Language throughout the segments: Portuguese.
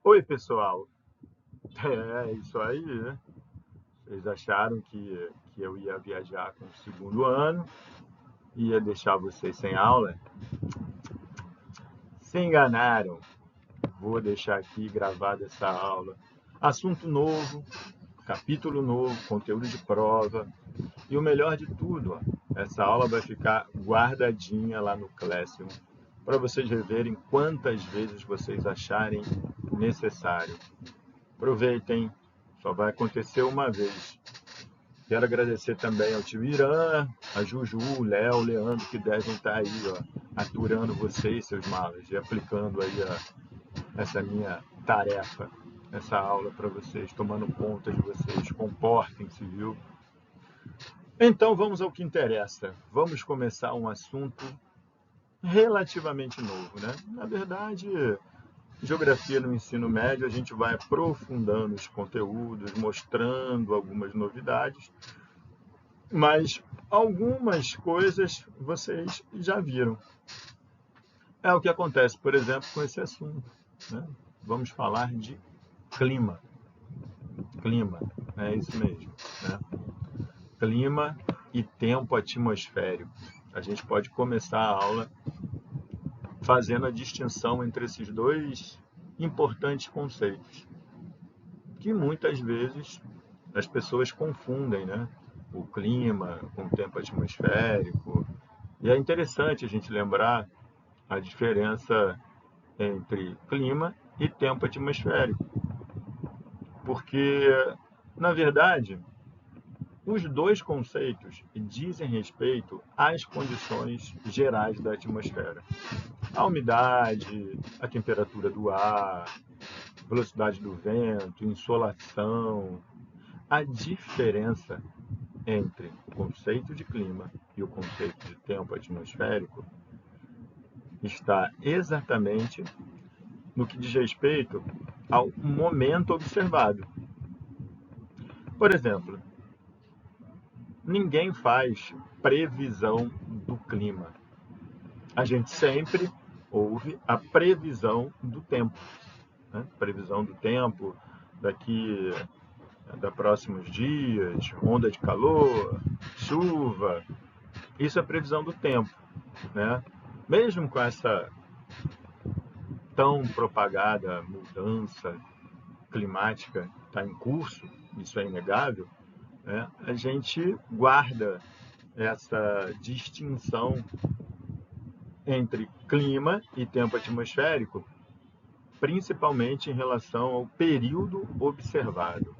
Oi, pessoal. É isso aí, né? Vocês acharam que eu ia viajar com o segundo ano, ia deixar vocês sem aula? Se enganaram. Vou deixar aqui gravada essa aula. Assunto novo, capítulo novo, conteúdo de prova. E o melhor de tudo, ó, essa aula vai ficar guardadinha lá no Classroom para vocês reverem quantas vezes vocês acharem necessário. Aproveitem, só vai acontecer uma vez. Quero agradecer também ao tio Irã, a Juju, o Léo, o Leandro, que devem estar aí, ó, aturando vocês, seus malas, e aplicando aí essa minha tarefa, essa aula para vocês, tomando conta de vocês. Comportem-se, viu? Então vamos ao que interessa. Vamos começar um assunto relativamente novo, né? Na verdade, geografia no ensino médio, a gente vai aprofundando os conteúdos, mostrando algumas novidades, mas algumas coisas vocês já viram. É o que acontece, por exemplo, com esse assunto, né? Vamos falar de clima. Clima, é isso mesmo, né? Clima e tempo atmosférico. A gente pode começar a aula fazendo a distinção entre esses dois importantes conceitos, que muitas vezes as pessoas confundem, né? O clima com o tempo atmosférico. E é interessante a gente lembrar a diferença entre clima e tempo atmosférico, porque, na verdade, os dois conceitos dizem respeito às condições gerais da atmosfera. A umidade, a temperatura do ar, velocidade do vento, insolação. A diferença entre o conceito de clima e o conceito de tempo atmosférico está exatamente no que diz respeito ao momento observado. Por exemplo, ninguém faz previsão do clima. A gente sempre ouve a previsão do tempo, né? Previsão do tempo daqui da próximos dias, onda de calor, chuva. Isso é previsão do tempo, né? Mesmo com essa tão propagada mudança climática que está em curso, isso é inegável, né? A gente guarda essa distinção entre clima e tempo atmosférico, principalmente em relação ao período observado.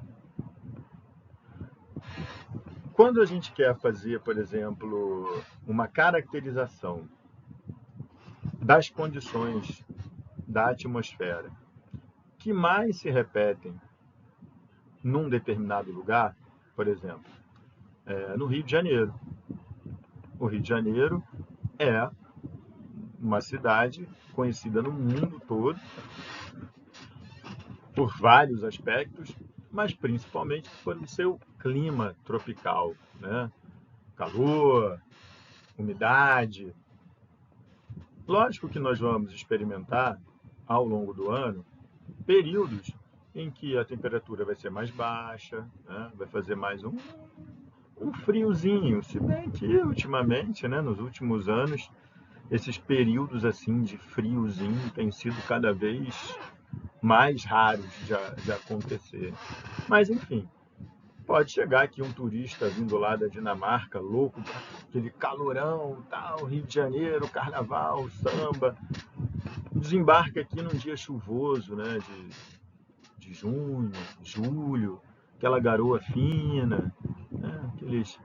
Quando a gente quer fazer, por exemplo, uma caracterização das condições da atmosfera que mais se repetem num determinado lugar, por exemplo, no Rio de Janeiro. O Rio de Janeiro é uma cidade conhecida no mundo todo por vários aspectos, mas principalmente pelo seu clima tropical, né? Calor, umidade. Lógico que nós vamos experimentar ao longo do ano períodos em que a temperatura vai ser mais baixa, né? Vai fazer mais um friozinho, se bem que ultimamente, né, nos últimos anos, esses períodos assim de friozinho têm sido cada vez mais raros de acontecer. Mas enfim, pode chegar aqui um turista vindo lá da Dinamarca, louco, aquele calorão, tal, Rio de Janeiro, carnaval, samba, desembarca aqui num dia chuvoso, né, de junho, julho, aquela garoa fina, né, aqueles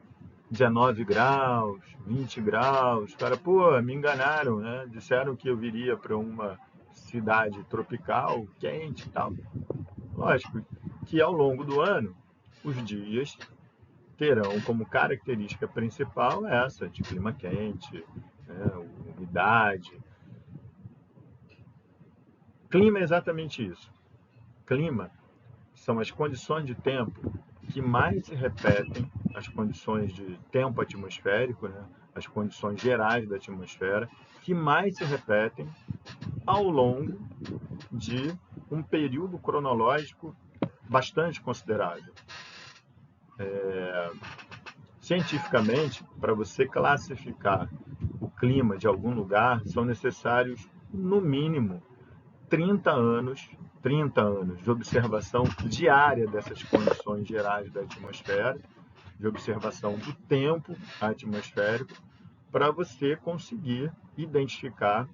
19 graus, 20 graus. Cara, pô, me enganaram, né? Disseram que eu viria para uma cidade tropical, quente e tal. Lógico que ao longo do ano, os dias terão como característica principal essa, de clima quente, né, umidade. Clima é exatamente isso. Clima são as condições de tempo que mais se repetem, as condições de tempo atmosférico, né, as condições gerais da atmosfera, que mais se repetem ao longo de um período cronológico bastante considerável. Cientificamente, para você classificar o clima de algum lugar, são necessários, no mínimo, 30 anos, 30 anos de observação diária dessas condições gerais da atmosfera, de observação do tempo atmosférico, para você conseguir identificar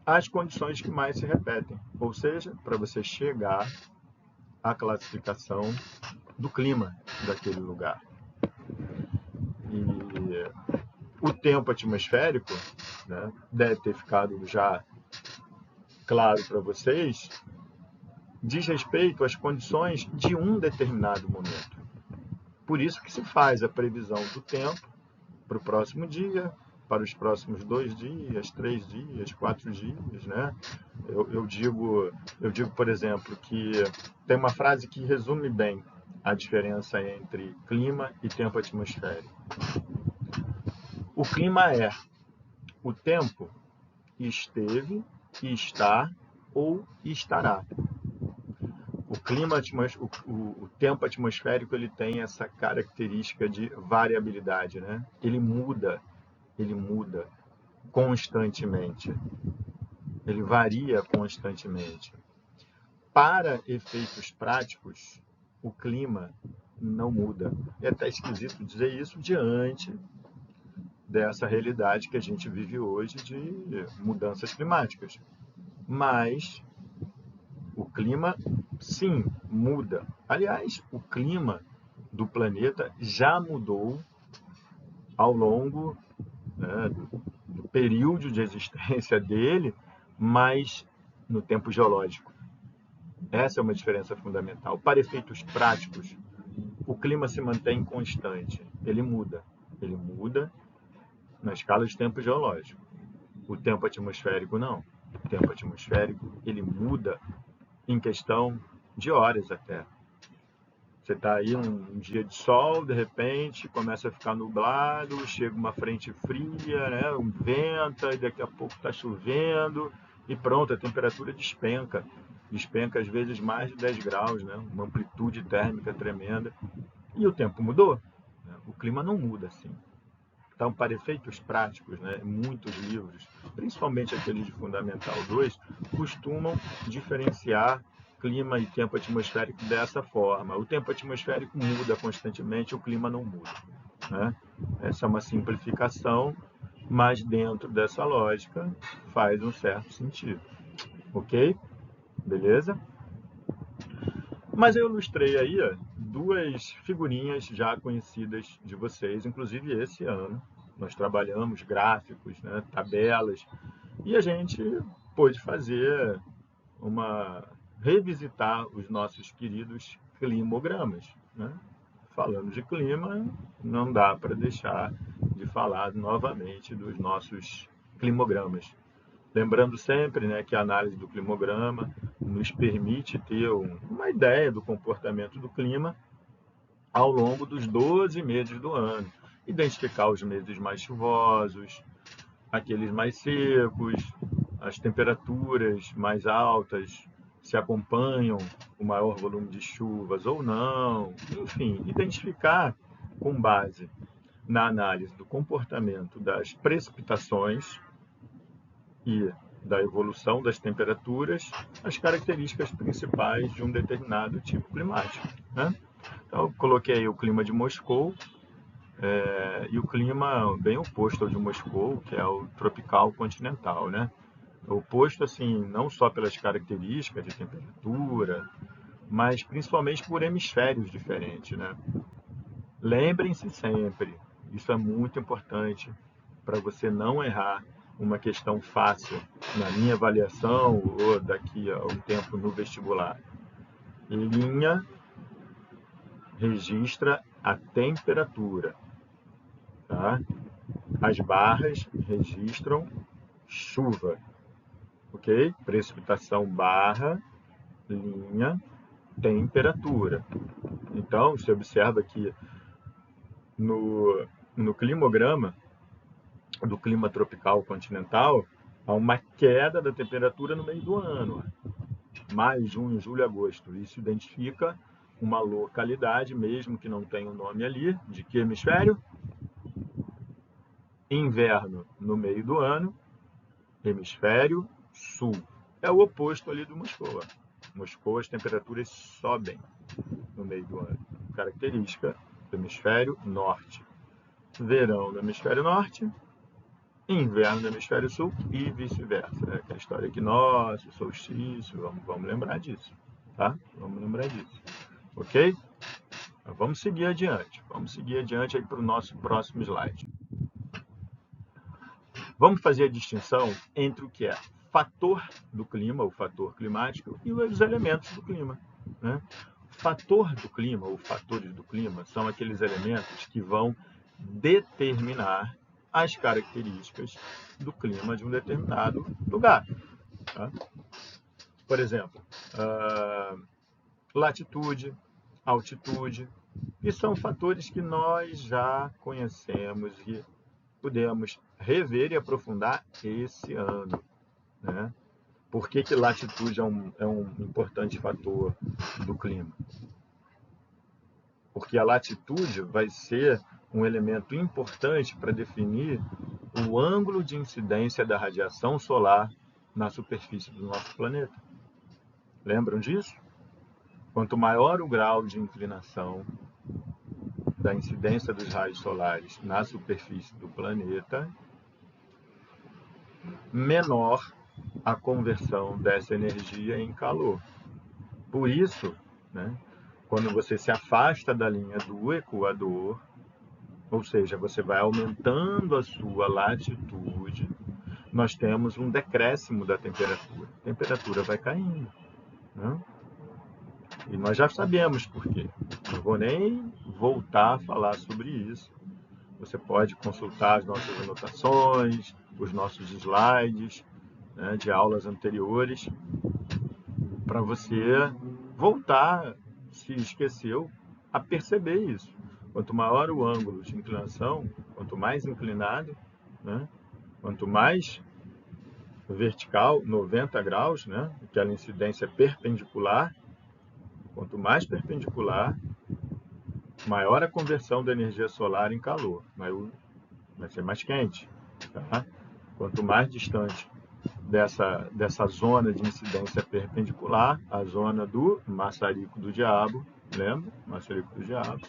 as condições que mais se repetem, ou seja, para você chegar à classificação do clima daquele lugar. E o tempo atmosférico, né, deve ter ficado já claro para vocês, diz respeito às condições de um determinado momento. Por isso que se faz a previsão do tempo para o próximo dia, para os próximos 2 dias, 3 dias, 4 dias, né? Eu digo, por exemplo, que tem uma frase que resume bem a diferença entre clima e tempo atmosférico. O clima é o tempo esteve, está ou estará. O tempo atmosférico ele tem essa característica de variabilidade, né? Ele muda constantemente, ele varia constantemente. Para efeitos práticos, o clima não muda. É até esquisito dizer isso diante dessa realidade que a gente vive hoje de mudanças climáticas. Mas o clima, sim, muda. Aliás, o clima do planeta já mudou ao longo, né, do período de existência dele, mas no tempo geológico. Essa é uma diferença fundamental. Para efeitos práticos, o clima se mantém constante. Ele muda na escala de tempo geológico. O tempo atmosférico não. O tempo atmosférico ele muda em questão de horas até. Você está aí um dia de sol, de repente começa a ficar nublado, chega uma frente fria, né? Venta, e daqui a pouco está chovendo e pronto, a temperatura despenca. Despenca às vezes mais de 10 graus, né? Uma amplitude térmica tremenda. E o tempo mudou. Né? O clima não muda assim. Então, para efeitos práticos, né, muitos livros, principalmente aqueles de Fundamental 2, costumam diferenciar clima e tempo atmosférico dessa forma. O tempo atmosférico muda constantemente, o clima não muda. Né? Essa é uma simplificação, mas dentro dessa lógica faz um certo sentido. Ok? Beleza? Mas eu ilustrei aí duas figurinhas já conhecidas de vocês, inclusive esse ano. Nós trabalhamos gráficos, né, tabelas, e a gente pôde fazer revisitar os nossos queridos climogramas. Né? Falando de clima, não dá para deixar de falar novamente dos nossos climogramas. Lembrando sempre, né, que a análise do climograma nos permite ter uma ideia do comportamento do clima ao longo dos 12 meses do ano. Identificar os meses mais chuvosos, aqueles mais secos, as temperaturas mais altas, se acompanham o maior volume de chuvas ou não. Enfim, identificar com base na análise do comportamento das precipitações e da evolução das temperaturas, as características principais de um determinado tipo climático. Né? Então, eu coloquei aí o clima de Moscou, e o clima bem oposto ao de Moscou, que é o tropical continental. Né? Oposto, assim, não só pelas características de temperatura, mas principalmente por hemisférios diferentes. Né? Lembrem-se sempre, isso é muito importante para você não errar uma questão fácil na minha avaliação ou daqui a um tempo no vestibular. Linha registra a temperatura, tá? As barras registram chuva, ok? Precipitação barra, linha, temperatura. Então, você observa que no climograma do clima tropical continental, há uma queda da temperatura no meio do ano. maio, junho, julho, agosto. Isso identifica uma localidade, mesmo que não tenha um nome ali, de que hemisfério? Inverno no meio do ano, hemisfério sul. É o oposto ali do Moscou. Moscou, as temperaturas sobem no meio do ano. Característica do hemisfério norte. Verão no hemisfério norte, inverno no hemisfério sul e vice-versa. É aquela história equinócio, solstício, vamos lembrar disso, tá? Vamos lembrar disso, ok? Mas vamos seguir adiante aí para o nosso próximo slide. Vamos fazer a distinção entre o que é fator do clima, o fator climático, e os elementos do clima, né? Fator do clima, ou fatores do clima, são aqueles elementos que vão determinar as características do clima de um determinado lugar, tá? Por exemplo, latitude, altitude, e são fatores que nós já conhecemos e podemos rever e aprofundar esse ano, né? Por que latitude é um importante fator do clima? Porque a latitude vai ser um elemento importante para definir o ângulo de incidência da radiação solar na superfície do nosso planeta. Lembram disso? Quanto maior o grau de inclinação da incidência dos raios solares na superfície do planeta, menor a conversão dessa energia em calor. Por isso, né, quando você se afasta da linha do equador, ou seja, você vai aumentando a sua latitude, nós temos um decréscimo da temperatura. A temperatura vai caindo, né? E nós já sabemos por quê. Não vou nem voltar a falar sobre isso. Você pode consultar as nossas anotações, os nossos slides, né, de aulas anteriores, para você voltar, se esqueceu, a perceber isso. Quanto maior o ângulo de inclinação, quanto mais inclinado, né, quanto mais vertical, 90 graus, né, aquela incidência perpendicular, quanto mais perpendicular, maior a conversão da energia solar em calor, vai ser mais quente. Tá? Quanto mais distante dessa zona de incidência perpendicular, a zona do maçarico do diabo, lembra? Maçarico do diabo,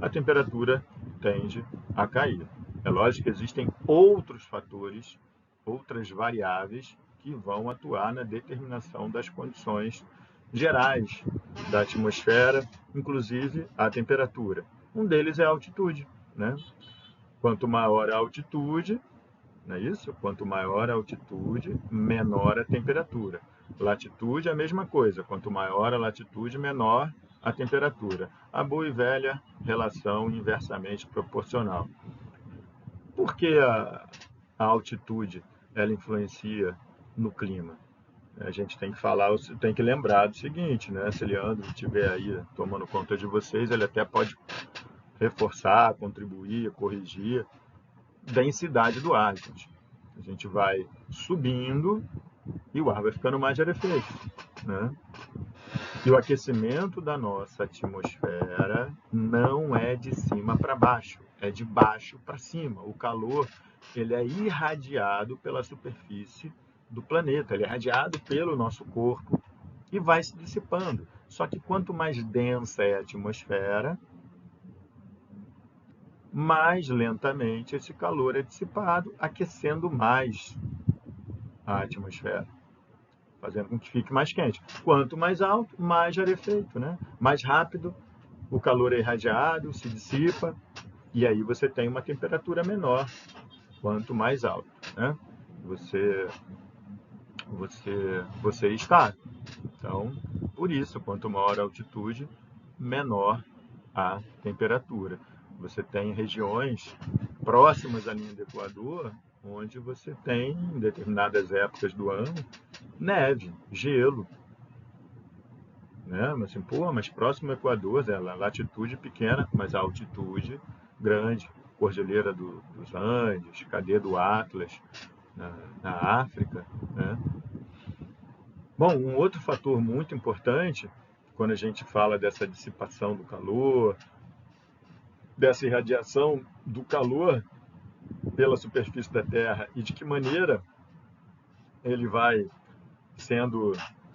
a temperatura tende a cair. É lógico que existem outros fatores, outras variáveis que vão atuar na determinação das condições gerais da atmosfera, inclusive a temperatura. Um deles é a altitude, né? Quanto maior a altitude, não é isso? Quanto maior a altitude, menor a temperatura. Latitude é a mesma coisa. Quanto maior a latitude, menor a temperatura. A boa e velha relação inversamente proporcional. Por que a altitude ela influencia no clima? A gente tem que falar, tem que lembrar do seguinte, né? Se Leandro estiver aí tomando conta de vocês, ele até pode reforçar, contribuir, corrigir densidade do ar, gente. A gente vai subindo e o ar vai ficando mais rarefeito, né? E o aquecimento da nossa atmosfera não é de cima para baixo, é de baixo para cima. O calor ele é irradiado pela superfície do planeta, ele é irradiado pelo nosso corpo e vai se dissipando. Só que quanto mais densa é a atmosfera, mais lentamente esse calor é dissipado, aquecendo mais a atmosfera, fazendo com que fique mais quente. Quanto mais alto, mais rarefeito, né? Mais rápido o calor é irradiado, se dissipa, e aí você tem uma temperatura menor, quanto mais alto, né? Você está. Então, por isso, quanto maior a altitude, menor a temperatura. Você tem regiões próximas à linha do Equador, onde você tem, em determinadas épocas do ano, neve, gelo, né? Mas assim, pô, mas próximo ao Equador, é a latitude pequena, mas a altitude grande. Cordilheira dos Andes, cadeia do Atlas, na África, né? Bom, um outro fator muito importante, quando a gente fala dessa dissipação do calor, dessa irradiação do calor pela superfície da Terra e de que maneira ele vai sendo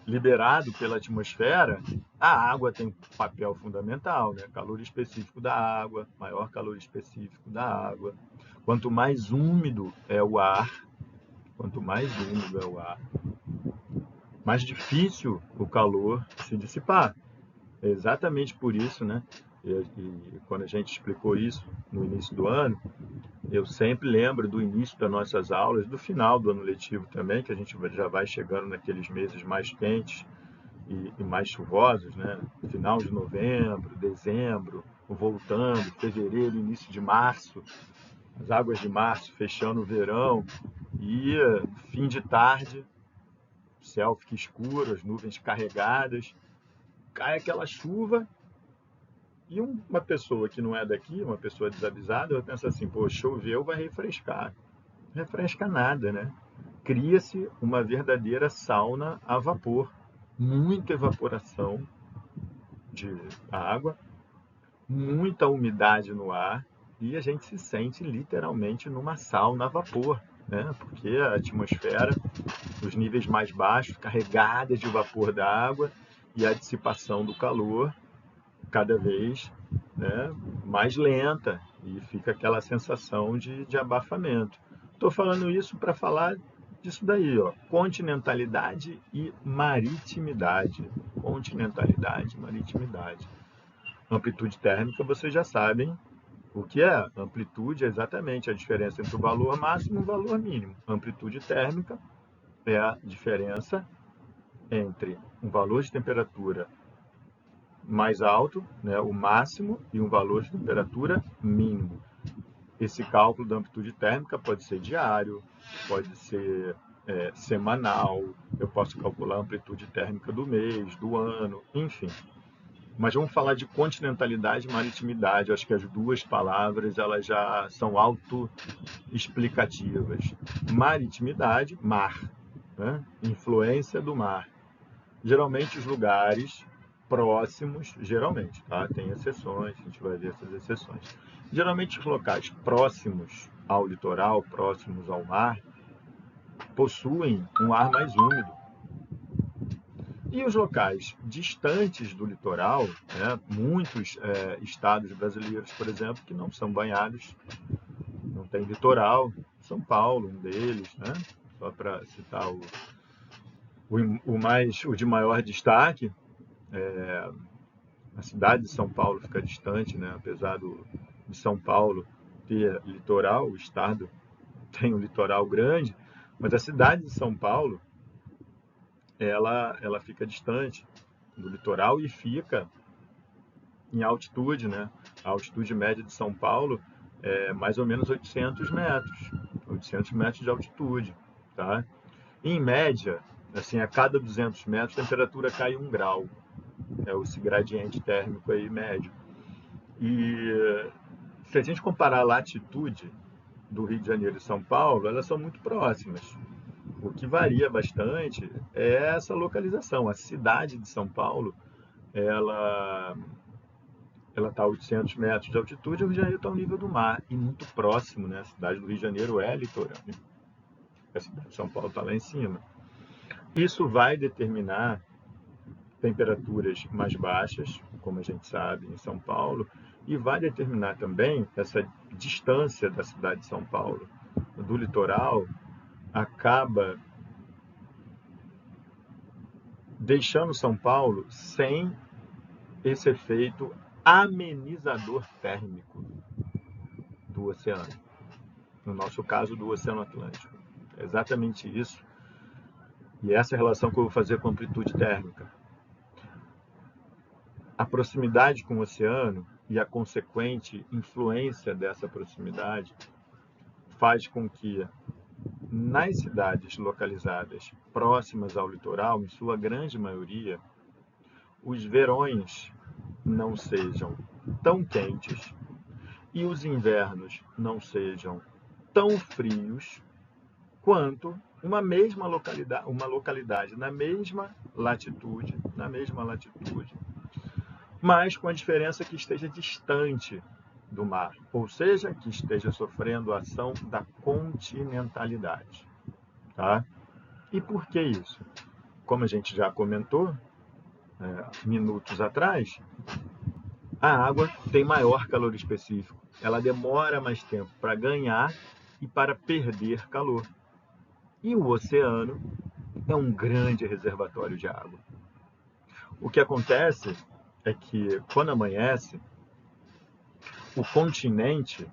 liberado pela atmosfera, a água tem um papel fundamental, né? Calor específico da água, maior calor específico da água. Quanto mais úmido é o ar, quanto mais úmido é o ar, mais difícil o calor se dissipar. É exatamente por isso, né? E quando a gente explicou isso no início do ano, eu sempre lembro do início das nossas aulas, do final do ano letivo também, que a gente já vai chegando naqueles meses mais quentes e mais chuvosos, né? Final de novembro, dezembro, voltando, fevereiro, início de março, as águas de março fechando o verão e fim de tarde, o céu fica escuro, as nuvens carregadas, cai aquela chuva e uma pessoa que não é daqui, uma pessoa desavisada, vai pensar assim, pô, choveu, vai refrescar. Não refresca nada, né? Cria-se uma verdadeira sauna a vapor, muita evaporação de água, muita umidade no ar e a gente se sente literalmente numa sauna a vapor, né? Porque a atmosfera, os níveis mais baixos, carregadas de vapor da água e a dissipação do calor cada vez, né, mais lenta e fica aquela sensação de abafamento. Estou falando isso para falar disso daí, ó, continentalidade e maritimidade. Continentalidade e maritimidade. Amplitude térmica, vocês já sabem o que é. Amplitude é exatamente a diferença entre o valor máximo e o valor mínimo. Amplitude térmica é a diferença entre um valor de temperatura mais alto, né, o máximo, e um valor de temperatura mínimo. Esse cálculo da amplitude térmica pode ser diário, pode ser semanal, eu posso calcular a amplitude térmica do mês, do ano, enfim. Mas vamos falar de continentalidade e maritimidade. Eu acho que as duas palavras elas já são autoexplicativas. Maritimidade, mar, né? Influência do mar. Geralmente os lugares próximos, geralmente, tá? Tem exceções, a gente vai ver essas exceções. Geralmente os locais próximos ao litoral, próximos ao mar, possuem um ar mais úmido. E os locais distantes do litoral, né, muitos estados brasileiros, por exemplo, que não são banhados, não tem litoral, São Paulo, um deles, né, só para citar o de maior destaque, a cidade de São Paulo fica distante, né, apesar de São Paulo ter litoral, o estado tem um litoral grande, mas a cidade de São Paulo, ela fica distante do litoral e fica em altitude, né? A altitude média de São Paulo é mais ou menos 800 metros, 800 metros de altitude, tá? Em média, assim, a cada 200 metros, a temperatura cai 1 grau, é esse gradiente térmico aí médio. E se a gente comparar a latitude do Rio de Janeiro e São Paulo, elas são muito próximas. O que varia bastante é essa localização. A cidade de São Paulo, ela ela está a 800 metros de altitude, e o Rio de Janeiro está ao nível do mar e muito próximo, né? A cidade do Rio de Janeiro é litorânea. A cidade de São Paulo está lá em cima. Isso vai determinar temperaturas mais baixas, como a gente sabe, em São Paulo, e vai determinar também essa distância da cidade de São Paulo do litoral acaba deixando São Paulo sem esse efeito amenizador térmico do oceano. No nosso caso, do Oceano Atlântico. É exatamente isso. E essa é a relação que eu vou fazer com a amplitude térmica. A proximidade com o oceano e a consequente influência dessa proximidade faz com que, nas cidades localizadas próximas ao litoral, em sua grande maioria, os verões não sejam tão quentes e os invernos não sejam tão frios quanto uma localidade na mesma latitude, mas com a diferença que esteja distante do mar, ou seja, que esteja sofrendo a ação da continentalidade, tá? E por que isso? Como a gente já comentou minutos atrás, a água tem maior calor específico. Ela demora mais tempo para ganhar e para perder calor. E o oceano é um grande reservatório de água. O que acontece é que, quando amanhece, o continente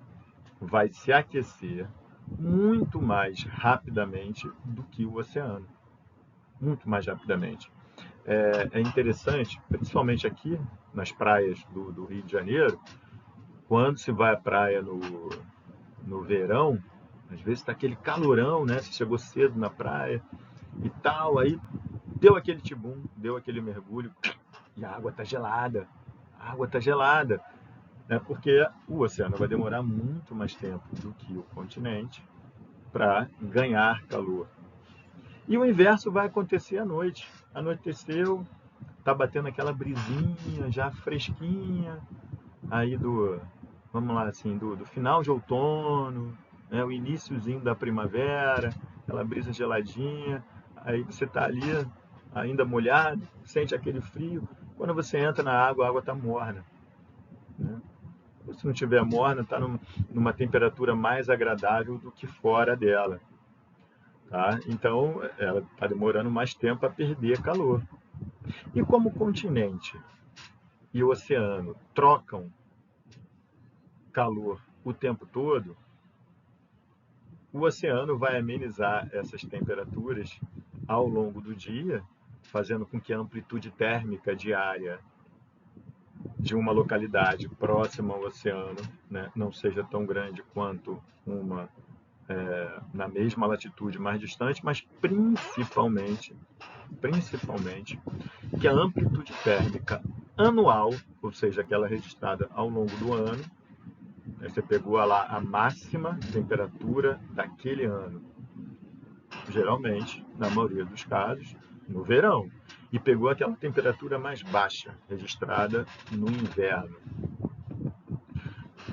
vai se aquecer muito mais rapidamente do que o oceano. Muito mais rapidamente. É interessante, principalmente aqui nas praias do Rio de Janeiro, quando se vai à praia no verão, às vezes está aquele calorão, né? Você chegou cedo na praia e tal, aí deu aquele tibum, deu aquele mergulho e a água está gelada. A água está gelada, né? Porque o oceano vai demorar muito mais tempo do que o continente para ganhar calor. E o inverso vai acontecer à noite. Anoiteceu, tá batendo aquela brisinha já fresquinha aí vamos lá assim, do final de outono, né, o iniciozinho da primavera, aquela brisa geladinha, aí você tá ali ainda molhado, sente aquele frio, quando você entra na água, a água tá morna, né? Se não tiver morna, tá numa temperatura mais agradável do que fora dela, tá? Então, ela tá demorando mais tempo a perder calor. E como o continente e o oceano trocam calor o tempo todo, o oceano vai amenizar essas temperaturas ao longo do dia, fazendo com que a amplitude térmica diária de uma localidade próxima ao oceano, né, não seja tão grande quanto uma na mesma latitude mais distante, mas principalmente que a amplitude térmica anual, ou seja, aquela registrada ao longo do ano, você pegou lá a máxima temperatura daquele ano, geralmente, na maioria dos casos, no verão, e pegou aquela temperatura mais baixa, registrada no inverno.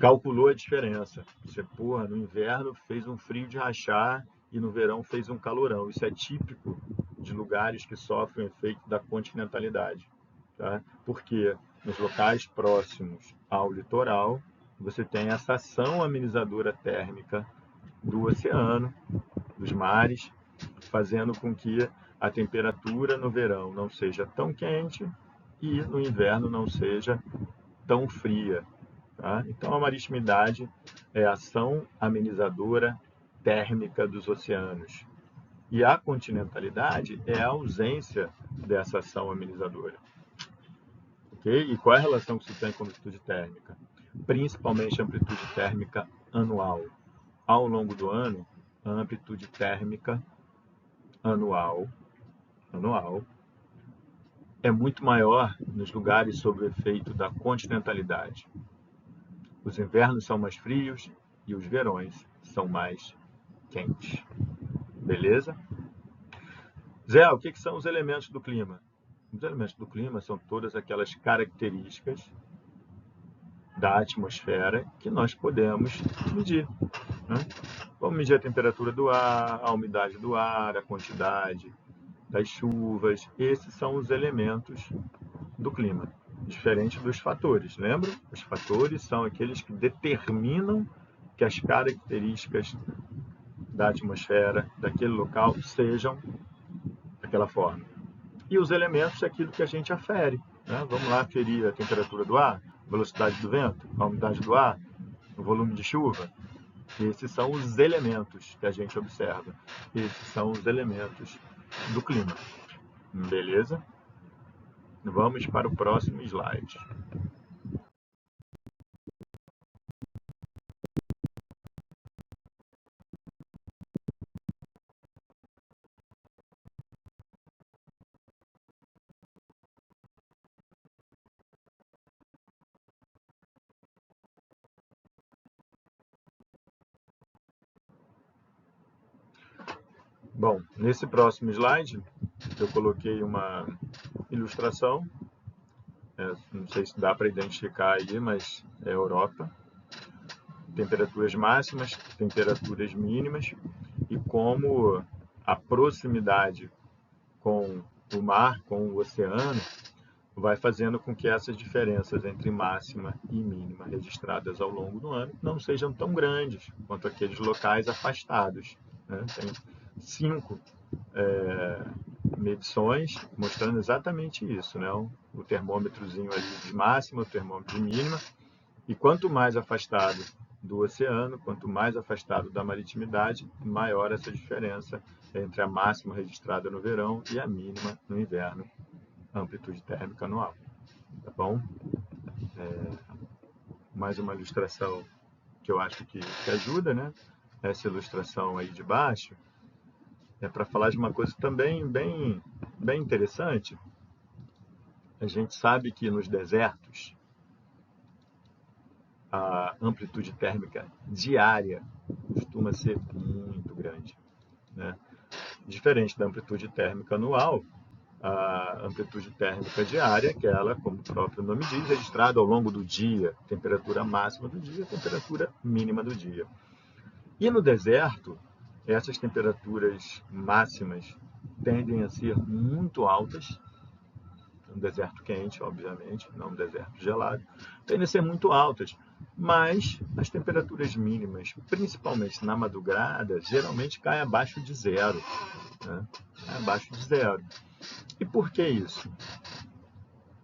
Calculou a diferença. Você, porra, no inverno fez um frio de rachar e no verão fez um calorão. Isso é típico de lugares que sofrem o efeito da continentalidade, tá? Porque nos locais próximos ao litoral, você tem essa ação amenizadora térmica do oceano, dos mares, fazendo com que a temperatura no verão não seja tão quente e no inverno não seja tão fria, tá? Então, a maritimidade é a ação amenizadora térmica dos oceanos. E a continentalidade é a ausência dessa ação amenizadora. Okay? E qual é a relação que se tem com a amplitude térmica? Principalmente a amplitude térmica anual. Ao longo do ano, a amplitude térmica anual é muito maior nos lugares sob o efeito da continentalidade. Os invernos são mais frios e os verões são mais quentes. Beleza? Zé, o que são os elementos do clima? Os elementos do clima são todas aquelas características da atmosfera que nós podemos medir, né? Vamos medir a temperatura do ar, a umidade do ar, a quantidade das chuvas. Esses são os elementos do clima, diferente dos fatores, lembra? Os fatores são aqueles que determinam que as características da atmosfera daquele local sejam daquela forma. E os elementos é aquilo que a gente afere, né? Vamos lá aferir a temperatura do ar, a velocidade do vento, a umidade do ar, o volume de chuva. Esses são os elementos que a gente observa. Esses são os elementos do clima. Beleza? Vamos para o próximo slide. Bom, nesse próximo slide eu coloquei uma ilustração, não sei se dá para identificar aí, mas é Europa. Temperaturas máximas, temperaturas mínimas e como a proximidade com o mar, com o oceano, vai fazendo com que essas diferenças entre máxima e mínima registradas ao longo do ano não sejam tão grandes quanto aqueles locais afastados, né? Tem 5 medições mostrando exatamente isso, né? O termômetrozinho ali de máxima, o termômetro de mínima, e quanto mais afastado do oceano, quanto mais afastado da maritimidade, maior essa diferença entre a máxima registrada no verão e a mínima no inverno, a amplitude térmica anual. Tá bom? Mais uma ilustração que eu acho que ajuda, né? Essa ilustração aí de baixo é para falar de uma coisa também bem interessante. A gente sabe que nos desertos a amplitude térmica diária costuma ser muito grande, né? Diferente da amplitude térmica anual, a amplitude térmica diária, que ela, como o próprio nome diz, é registrada ao longo do dia, temperatura máxima do dia, temperatura mínima do dia. E no deserto, essas temperaturas máximas tendem a ser muito altas, um deserto quente, obviamente, não um deserto gelado, tendem a ser muito altas, mas as temperaturas mínimas, principalmente na madrugada, geralmente caem abaixo de zero, né? Abaixo de zero. E por que isso?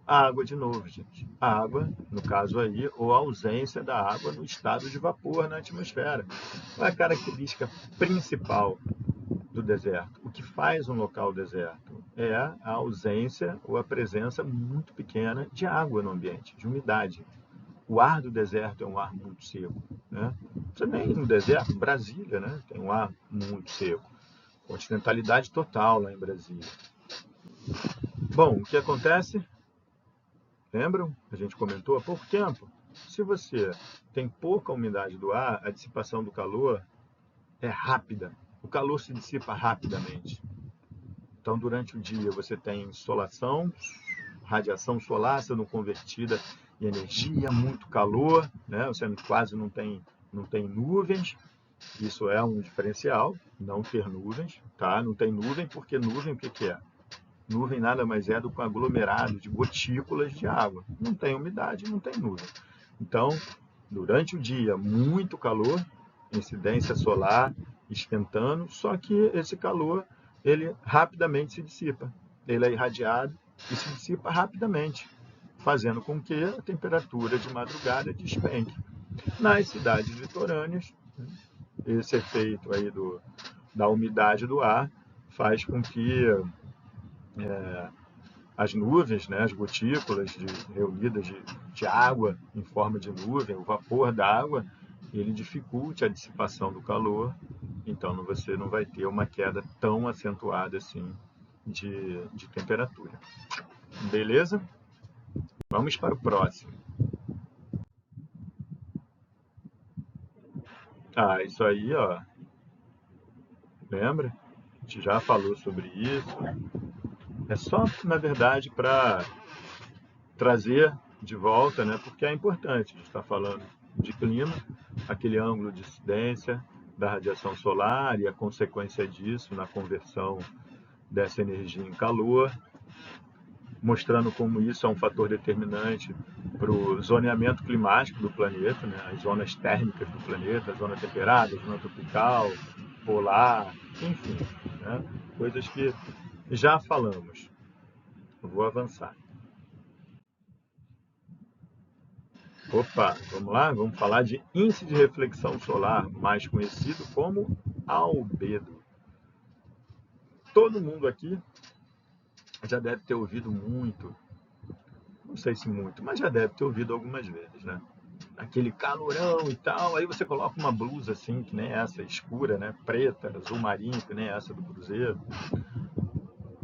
A água de novo, gente. A água, no caso aí, ou a ausência da água no estado de vapor na atmosfera. Qual é a característica principal do deserto? O que faz um local deserto é a ausência ou a presença muito pequena de água no ambiente, de umidade. O ar do deserto é um ar muito seco, né? Também no deserto, Brasília, né, tem um ar muito seco. Continentalidade total lá em Brasília. Bom, o que acontece? Lembram? A gente comentou há pouco tempo. Se você tem pouca umidade do ar, a dissipação do calor é rápida. O calor se dissipa rapidamente. Então, durante o dia, você tem insolação, radiação solar sendo convertida em energia, muito calor, né? Você quase não tem nuvens. Isso é um diferencial, não ter nuvens, tá? Não tem nuvem, porque nuvem o que que é? Nuvem nada mais é do que um aglomerado de gotículas de água. Não tem umidade, não tem nuvem. Então, durante o dia, muito calor, incidência solar esquentando, só que esse calor, ele rapidamente se dissipa. Ele é irradiado e se dissipa rapidamente, fazendo com que a temperatura de madrugada despenque. Nas cidades litorâneas, esse efeito aí da umidade do ar faz com que as nuvens, né, as gotículas reunidas de água em forma de nuvem, o vapor da água, ele dificulte a dissipação do calor, então você não vai ter uma queda tão acentuada assim de temperatura. Beleza? Vamos para o próximo. Ah, isso aí, ó, lembra? A gente já falou sobre isso. É só, na verdade, para trazer de volta, né? Porque é importante, a gente está falando de clima, aquele ângulo de incidência da radiação solar e a consequência disso na conversão dessa energia em calor, mostrando como isso é um fator determinante para o zoneamento climático do planeta, né? As zonas térmicas do planeta, a zona temperada, a zona tropical, polar, enfim, né? Coisas que já falamos. Eu vou avançar. Opa, vamos lá? Vamos falar de índice de reflexão solar, mais conhecido como albedo. Todo mundo aqui já deve ter ouvido muito, não sei se muito, mas já deve ter ouvido algumas vezes, né? Aquele calorão e tal, aí você coloca uma blusa assim, que nem essa, escura, né? Preta, azul marinho, que nem essa do Cruzeiro.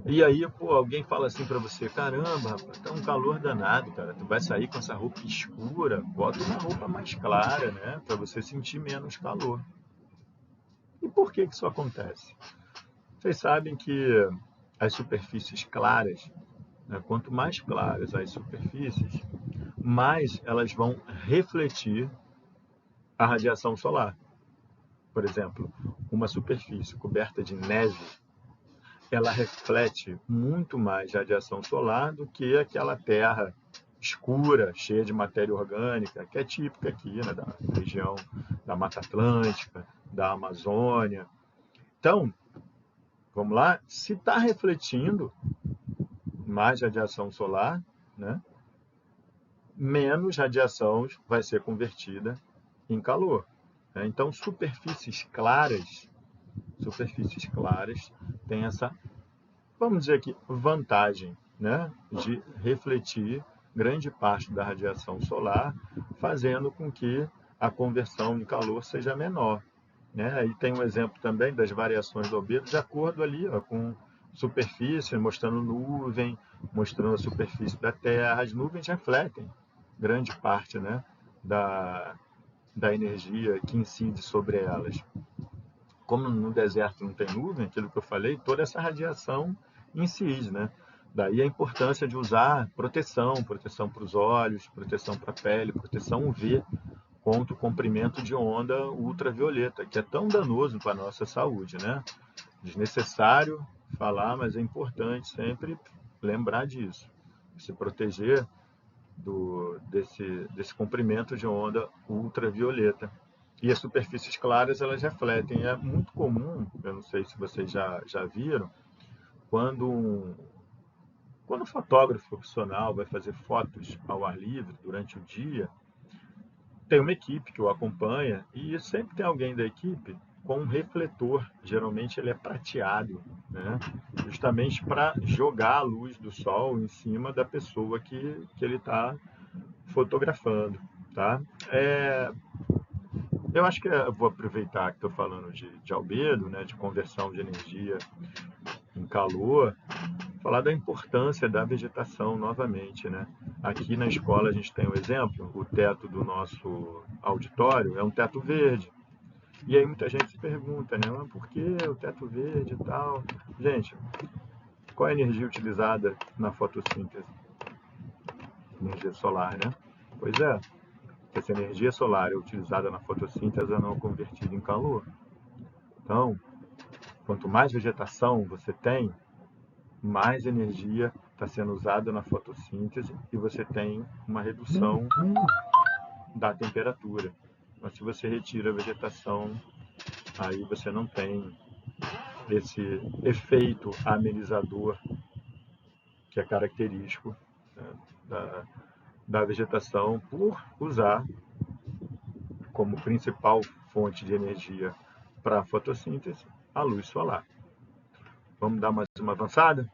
E aí, pô, alguém fala assim pra você, caramba, rapaz, tá um calor danado, cara. Tu vai sair com essa roupa escura, bota uma roupa mais clara, né? Pra você sentir menos calor. E por que que isso acontece? Vocês sabem que as superfícies claras, né, quanto mais claras as superfícies, mais elas vão refletir a radiação solar. Por exemplo, uma superfície coberta de neve, ela reflete muito mais radiação solar do que aquela terra escura, cheia de matéria orgânica, que é típica aqui, né, da região da Mata Atlântica, da Amazônia. Então, vamos lá, se está refletindo mais radiação solar, né, menos radiação vai ser convertida em calor. Né? Então, superfícies claras têm essa, vamos dizer aqui, vantagem, né, de refletir grande parte da radiação solar, fazendo com que a conversão em calor seja menor. Né? E tem um exemplo também das variações do albedo de acordo ali com superfície, mostrando nuvem, mostrando a superfície da Terra. As nuvens refletem grande parte, né, da energia que incide sobre elas. Como no deserto não tem nuvem, aquilo que eu falei, toda essa radiação incide, né? Daí a importância de usar proteção para os olhos, proteção para a pele, proteção UV contra o comprimento de onda ultravioleta, que é tão danoso para a nossa saúde, né? Desnecessário falar, mas é importante sempre lembrar disso. Se proteger desse comprimento de onda ultravioleta. E as superfícies claras, elas refletem. É muito comum, eu não sei se vocês já viram, quando um fotógrafo profissional vai fazer fotos ao ar livre durante o dia, tem uma equipe que o acompanha e sempre tem alguém da equipe com um refletor, geralmente ele é prateado, né? Justamente para jogar a luz do sol em cima da pessoa que ele está fotografando, tá? Eu acho que eu vou aproveitar que estou falando de albedo, né, de conversão de energia em calor, falar da importância da vegetação novamente, né? Aqui na escola a gente tem um exemplo, o teto do nosso auditório é um teto verde. E aí muita gente se pergunta, né, mas por que o teto verde e tal? Gente, qual é a energia utilizada na fotossíntese? Energia solar, né? Pois é, essa energia solar é utilizada na fotossíntese, ela não é convertida em calor. Então, quanto mais vegetação você tem, mais energia está sendo usada na fotossíntese e você tem uma redução da temperatura. Mas se você retira a vegetação, aí você não tem esse efeito amenizador que é característico, né, da vegetação por usar como principal fonte de energia para a fotossíntese a luz solar. Vamos dar mais uma avançada?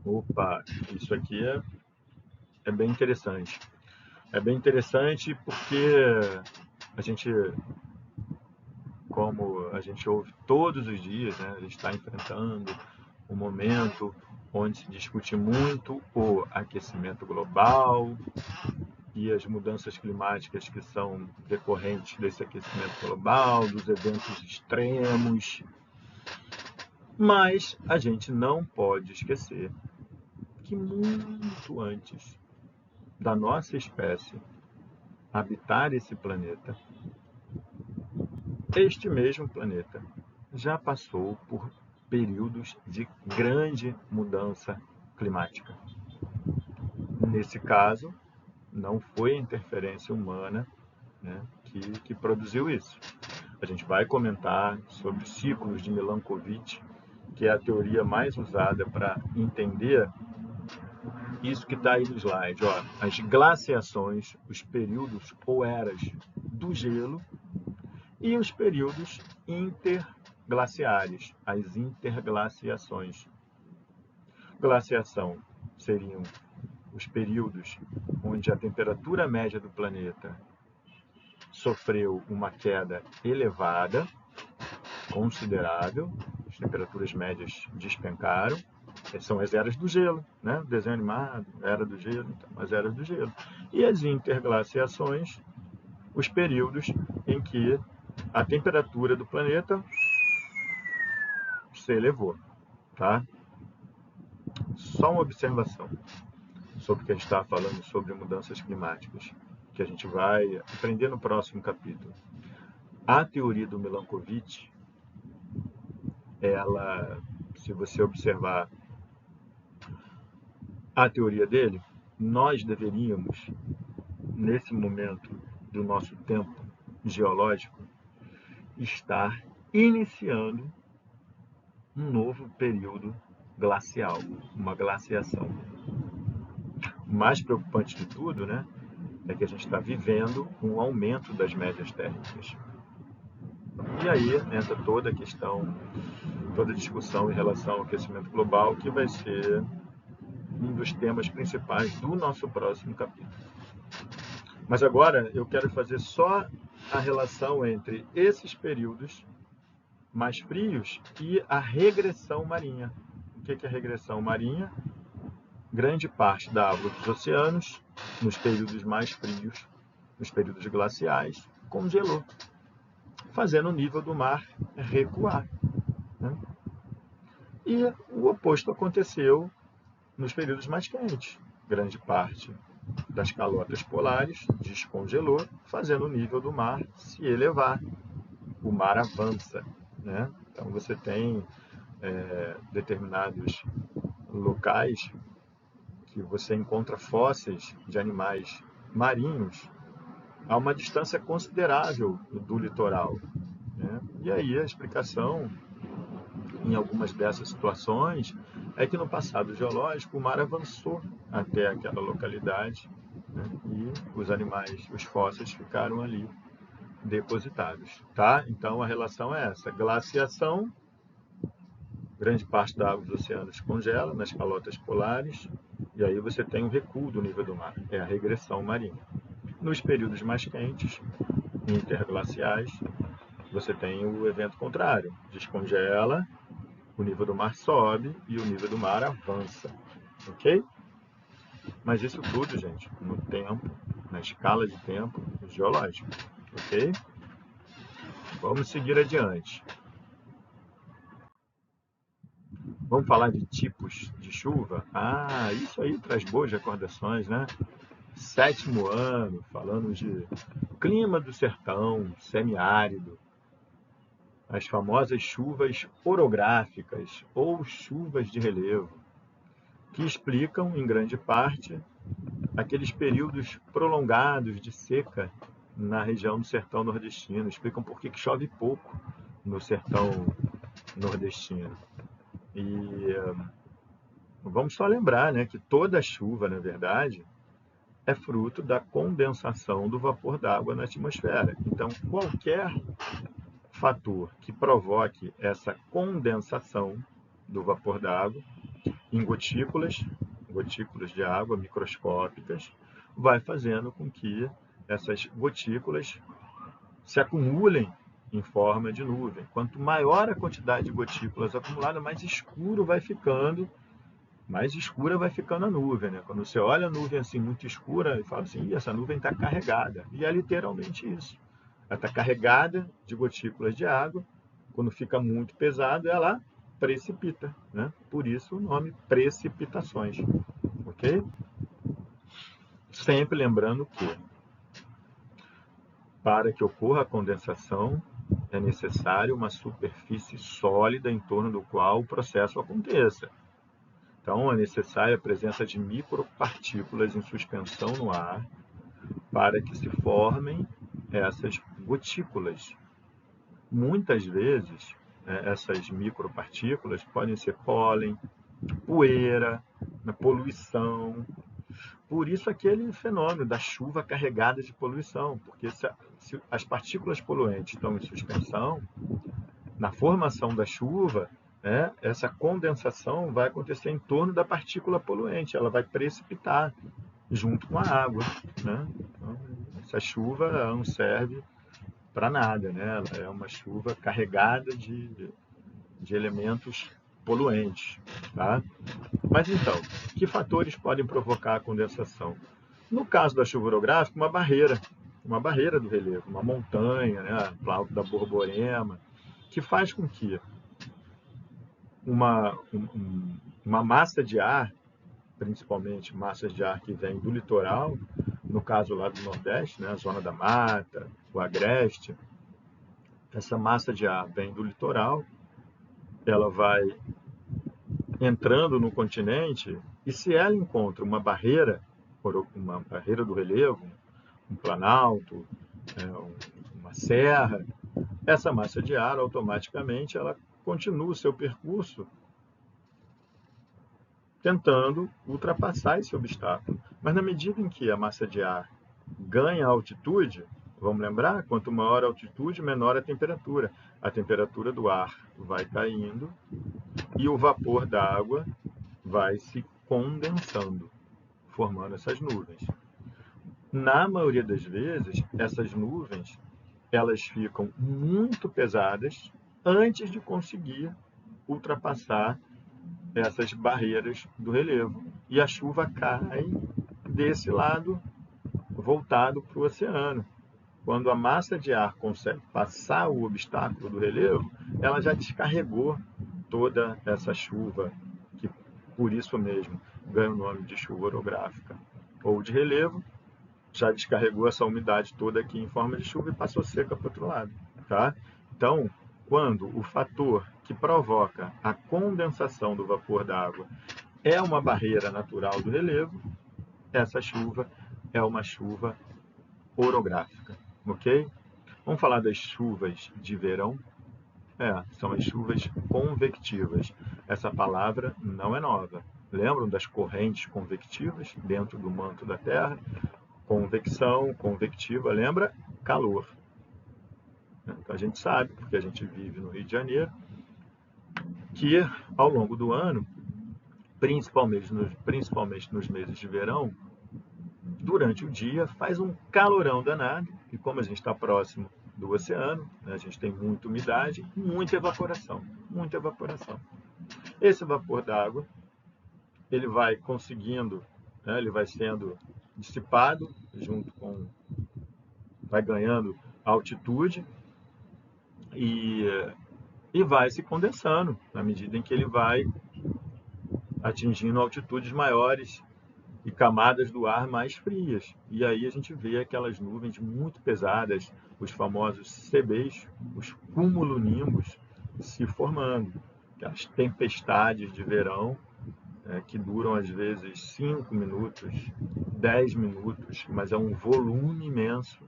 Opa, isso aqui é bem interessante. É bem interessante porque a gente, como a gente ouve todos os dias, né, a gente está enfrentando um momento onde se discute muito o aquecimento global e as mudanças climáticas que são decorrentes desse aquecimento global, dos eventos extremos. Mas a gente não pode esquecer que muito antes da nossa espécie habitar esse planeta, este mesmo planeta já passou por períodos de grande mudança climática. Nesse caso, não foi a interferência humana, né, que produziu isso. A gente vai comentar sobre ciclos de Milankovitch, que é a teoria mais usada para entender isso que está aí no slide. Ó, as glaciações, os períodos ou eras do gelo e os períodos interglaciares, as interglaciações. Glaciação seriam os períodos onde a temperatura média do planeta sofreu uma queda elevada, considerável, as temperaturas médias despencaram, são as eras do gelo, né? Desenho animado, era do gelo, então, as eras do gelo. E as interglaciações, os períodos em que a temperatura do planeta se elevou, tá? Só uma observação sobre o que a gente está falando sobre mudanças climáticas, que a gente vai aprender no próximo capítulo. A teoria do Milankovitch, ela, se você observar a teoria dele, nós deveríamos, nesse momento do nosso tempo geológico, estar iniciando um novo período glacial, uma glaciação. O mais preocupante de tudo, né, é que a gente está vivendo um aumento das médias térmicas. E aí entra toda a questão, toda a discussão em relação ao aquecimento global, que vai ser um dos temas principais do nosso próximo capítulo. Mas agora eu quero fazer só a relação entre esses períodos mais frios e a regressão marinha. O que é a regressão marinha? Grande parte da água dos oceanos, nos períodos mais frios, nos períodos glaciais, congelou, fazendo o nível do mar recuar, né? E o oposto aconteceu nos períodos mais quentes. Grande parte das calotas polares descongelou, fazendo o nível do mar se elevar. O mar avança, né? Então você tem determinados locais que você encontra fósseis de animais marinhos a uma distância considerável do litoral, né? E aí a explicação, em algumas dessas situações, é que no passado geológico o mar avançou até aquela localidade, né? E os animais, os fósseis ficaram ali depositados, tá? Então a relação é essa: glaciação, grande parte da água dos oceanos congela nas calotas polares, e aí você tem um recuo do nível do mar, é a regressão marinha. Nos períodos mais quentes, interglaciais, você tem o evento contrário, descongela, o nível do mar sobe e o nível do mar avança, ok? Mas isso tudo, gente, no tempo, na escala de tempo geológico, ok? Vamos seguir adiante. Vamos falar de tipos de chuva? Ah, isso aí traz boas recordações, né? 7º ano, falando de clima do sertão, semiárido, as famosas chuvas orográficas ou chuvas de relevo, que explicam, em grande parte, aqueles períodos prolongados de seca na região do sertão nordestino, explicam por que chove pouco no sertão nordestino. E vamos só lembrar, né, que toda chuva, na verdade, é fruto da condensação do vapor d'água na atmosfera. Então, qualquer fator que provoque essa condensação do vapor d'água em gotículas de água microscópicas, vai fazendo com que essas gotículas se acumulem em forma de nuvem. Quanto maior a quantidade de gotículas acumulada, mais escura vai ficando a nuvem, né? Quando você olha a nuvem assim muito escura, e fala assim: essa nuvem está carregada. E é literalmente isso. Ela está carregada de gotículas de água. Quando fica muito pesado, ela precipita, né? Por isso o nome precipitações, ok? Sempre lembrando que, para que ocorra a condensação, é necessário uma superfície sólida em torno do qual o processo aconteça. Então, é necessária a presença de micropartículas em suspensão no ar para que se formem essas gotículas. Muitas vezes, essas micropartículas podem ser pólen, poeira, poluição. Por isso aquele fenômeno da chuva carregada de poluição, porque se as partículas poluentes estão em suspensão, na formação da chuva, essa condensação vai acontecer em torno da partícula poluente, ela vai precipitar junto com a água, né? Então, essa chuva não serve para nada, né? Ela é uma chuva carregada de elementos poluentes, tá? Mas então, que fatores podem provocar a condensação? No caso da chuva orográfica, uma barreira. uma barreira do relevo, uma montanha, né, Planalto da Borborema, que faz com que uma massa de ar, principalmente massas de ar que vêm do litoral, no caso lá do Nordeste, né, a Zona da Mata, o Agreste, essa massa de ar vem do litoral, ela vai entrando no continente e se ela encontra uma barreira do relevo, um planalto, uma serra, essa massa de ar automaticamente ela continua o seu percurso tentando ultrapassar esse obstáculo. Mas na medida em que a massa de ar ganha altitude, vamos lembrar, quanto maior a altitude, menor a temperatura. A temperatura do ar vai caindo e o vapor d'água vai se condensando, formando essas nuvens. Na maioria das vezes, essas nuvens elas ficam muito pesadas antes de conseguir ultrapassar essas barreiras do relevo. E a chuva cai desse lado, voltado para o oceano. Quando a massa de ar consegue passar o obstáculo do relevo, ela já descarregou toda essa chuva, que por isso mesmo ganha o nome de chuva orográfica ou de relevo, já descarregou essa umidade toda aqui em forma de chuva e passou seca para o outro lado. Tá? Então, quando o fator que provoca a condensação do vapor d'água é uma barreira natural do relevo, essa chuva é uma chuva orográfica, ok? Vamos falar das chuvas de verão? São as chuvas convectivas. Essa palavra não é nova. Lembram das correntes convectivas dentro do manto da Terra? Convecção, convectiva, lembra? Calor. Então a gente sabe, porque a gente vive no Rio de Janeiro, que ao longo do ano, principalmente nos meses de verão, durante o dia faz um calorão danado, e como a gente está próximo do oceano, né, a gente tem muita umidade, muita evaporação, muita evaporação. Esse vapor d'água, ele vai conseguindo, né, ele vai sendo dissipado vai ganhando altitude e, e vai se condensando na medida em que ele vai atingindo altitudes maiores e camadas do ar mais frias. E aí a gente vê aquelas nuvens muito pesadas, os famosos CBs, os cumulonimbus, se formando. Aquelas tempestades de verão que duram às vezes 5 minutos, 10 minutos, mas é um volume imenso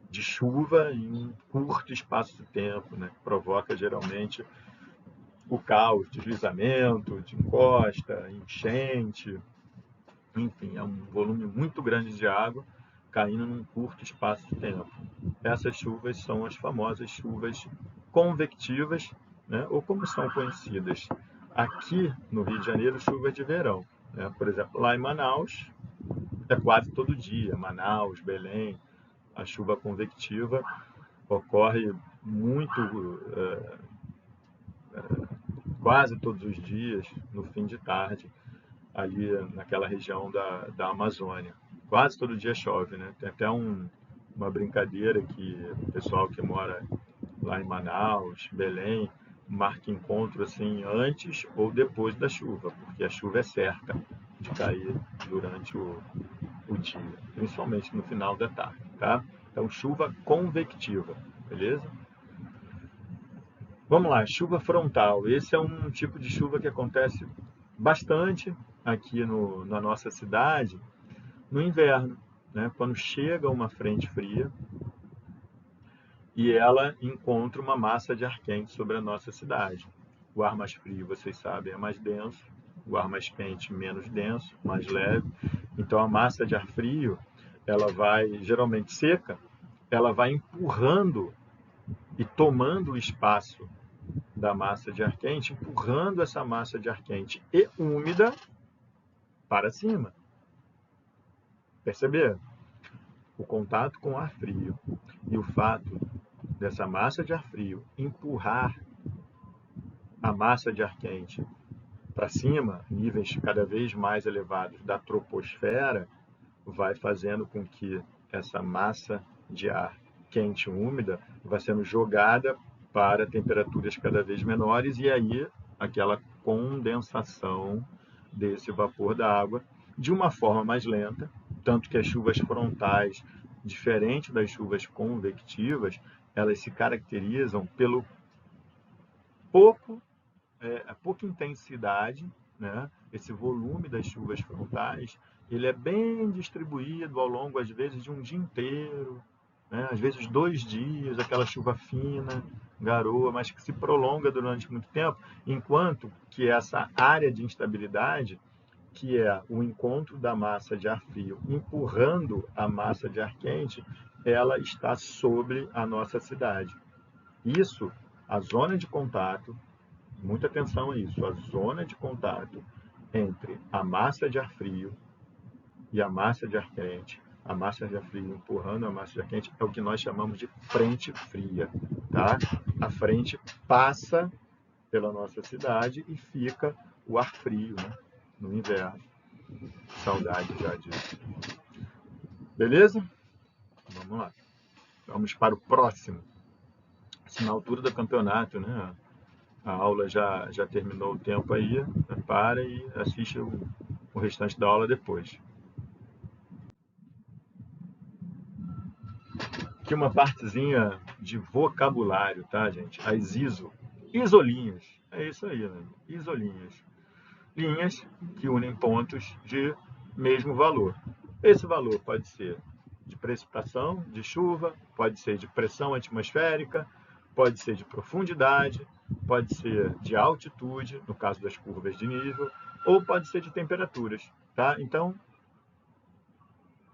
de chuva em um curto espaço de tempo, né, que provoca geralmente o caos, deslizamento de encosta, enchente, enfim, é um volume muito grande de água caindo num curto espaço de tempo. Essas chuvas são as famosas chuvas convectivas, né? Ou como são conhecidas aqui no Rio de Janeiro, chuvas de verão. Né? Por exemplo, lá em Manaus, é quase todo dia, Manaus, Belém, a chuva convectiva ocorre muito, quase todos os dias, no fim de tarde, ali naquela região da Amazônia. Quase todo dia chove, né? Tem até uma brincadeira que o pessoal que mora lá em Manaus, Belém, marca encontro assim antes ou depois da chuva, porque a chuva é certa de cair durante o dia, principalmente no final da tarde, tá? Então, chuva convectiva, beleza? Vamos lá, chuva frontal. Esse é um tipo de chuva que acontece bastante aqui na nossa cidade no inverno, né? Quando chega uma frente fria e ela encontra uma massa de ar quente sobre a nossa cidade. O ar mais frio, vocês sabem, é mais denso, o ar mais quente, menos denso, mais leve. Então a massa de ar frio, ela vai geralmente seca, ela vai empurrando e tomando o espaço da massa de ar quente, empurrando essa massa de ar quente e úmida para cima. Perceberam? O contato com o ar frio e o fato dessa massa de ar frio empurrar a massa de ar quente para cima, níveis cada vez mais elevados da troposfera, vai fazendo com que essa massa de ar quente e úmida vai sendo jogada para temperaturas cada vez menores e aí aquela condensação desse vapor da água de uma forma mais lenta, tanto que as chuvas frontais, diferente das chuvas convectivas, elas se caracterizam pelo a pouca intensidade, né? Esse volume das chuvas frontais, ele é bem distribuído ao longo, às vezes, de um dia inteiro, né? Às vezes 2 dias, aquela chuva fina, garoa, mas que se prolonga durante muito tempo, enquanto que essa área de instabilidade, que é o encontro da massa de ar frio empurrando a massa de ar quente, ela está sobre a nossa cidade. Isso, a zona de contato, muita atenção a isso, a zona de contato entre a massa de ar frio e a massa de ar quente, a massa de ar frio empurrando a massa de ar quente, é o que nós chamamos de frente fria, tá? A frente passa pela nossa cidade e fica o ar frio, né? No inverno. Saudade já disso. Beleza? Vamos lá. Vamos para o próximo. Assim, na altura do campeonato, né? A aula já terminou o tempo aí, para e assiste o restante da aula depois. Aqui uma partezinha de vocabulário, tá, gente? As isolinhas. É isso aí, né? Isolinhas. Linhas que unem pontos de mesmo valor. Esse valor pode ser de precipitação, de chuva, pode ser de pressão atmosférica, pode ser de profundidade, pode ser de altitude, no caso das curvas de nível, ou pode ser de temperaturas, tá? Então,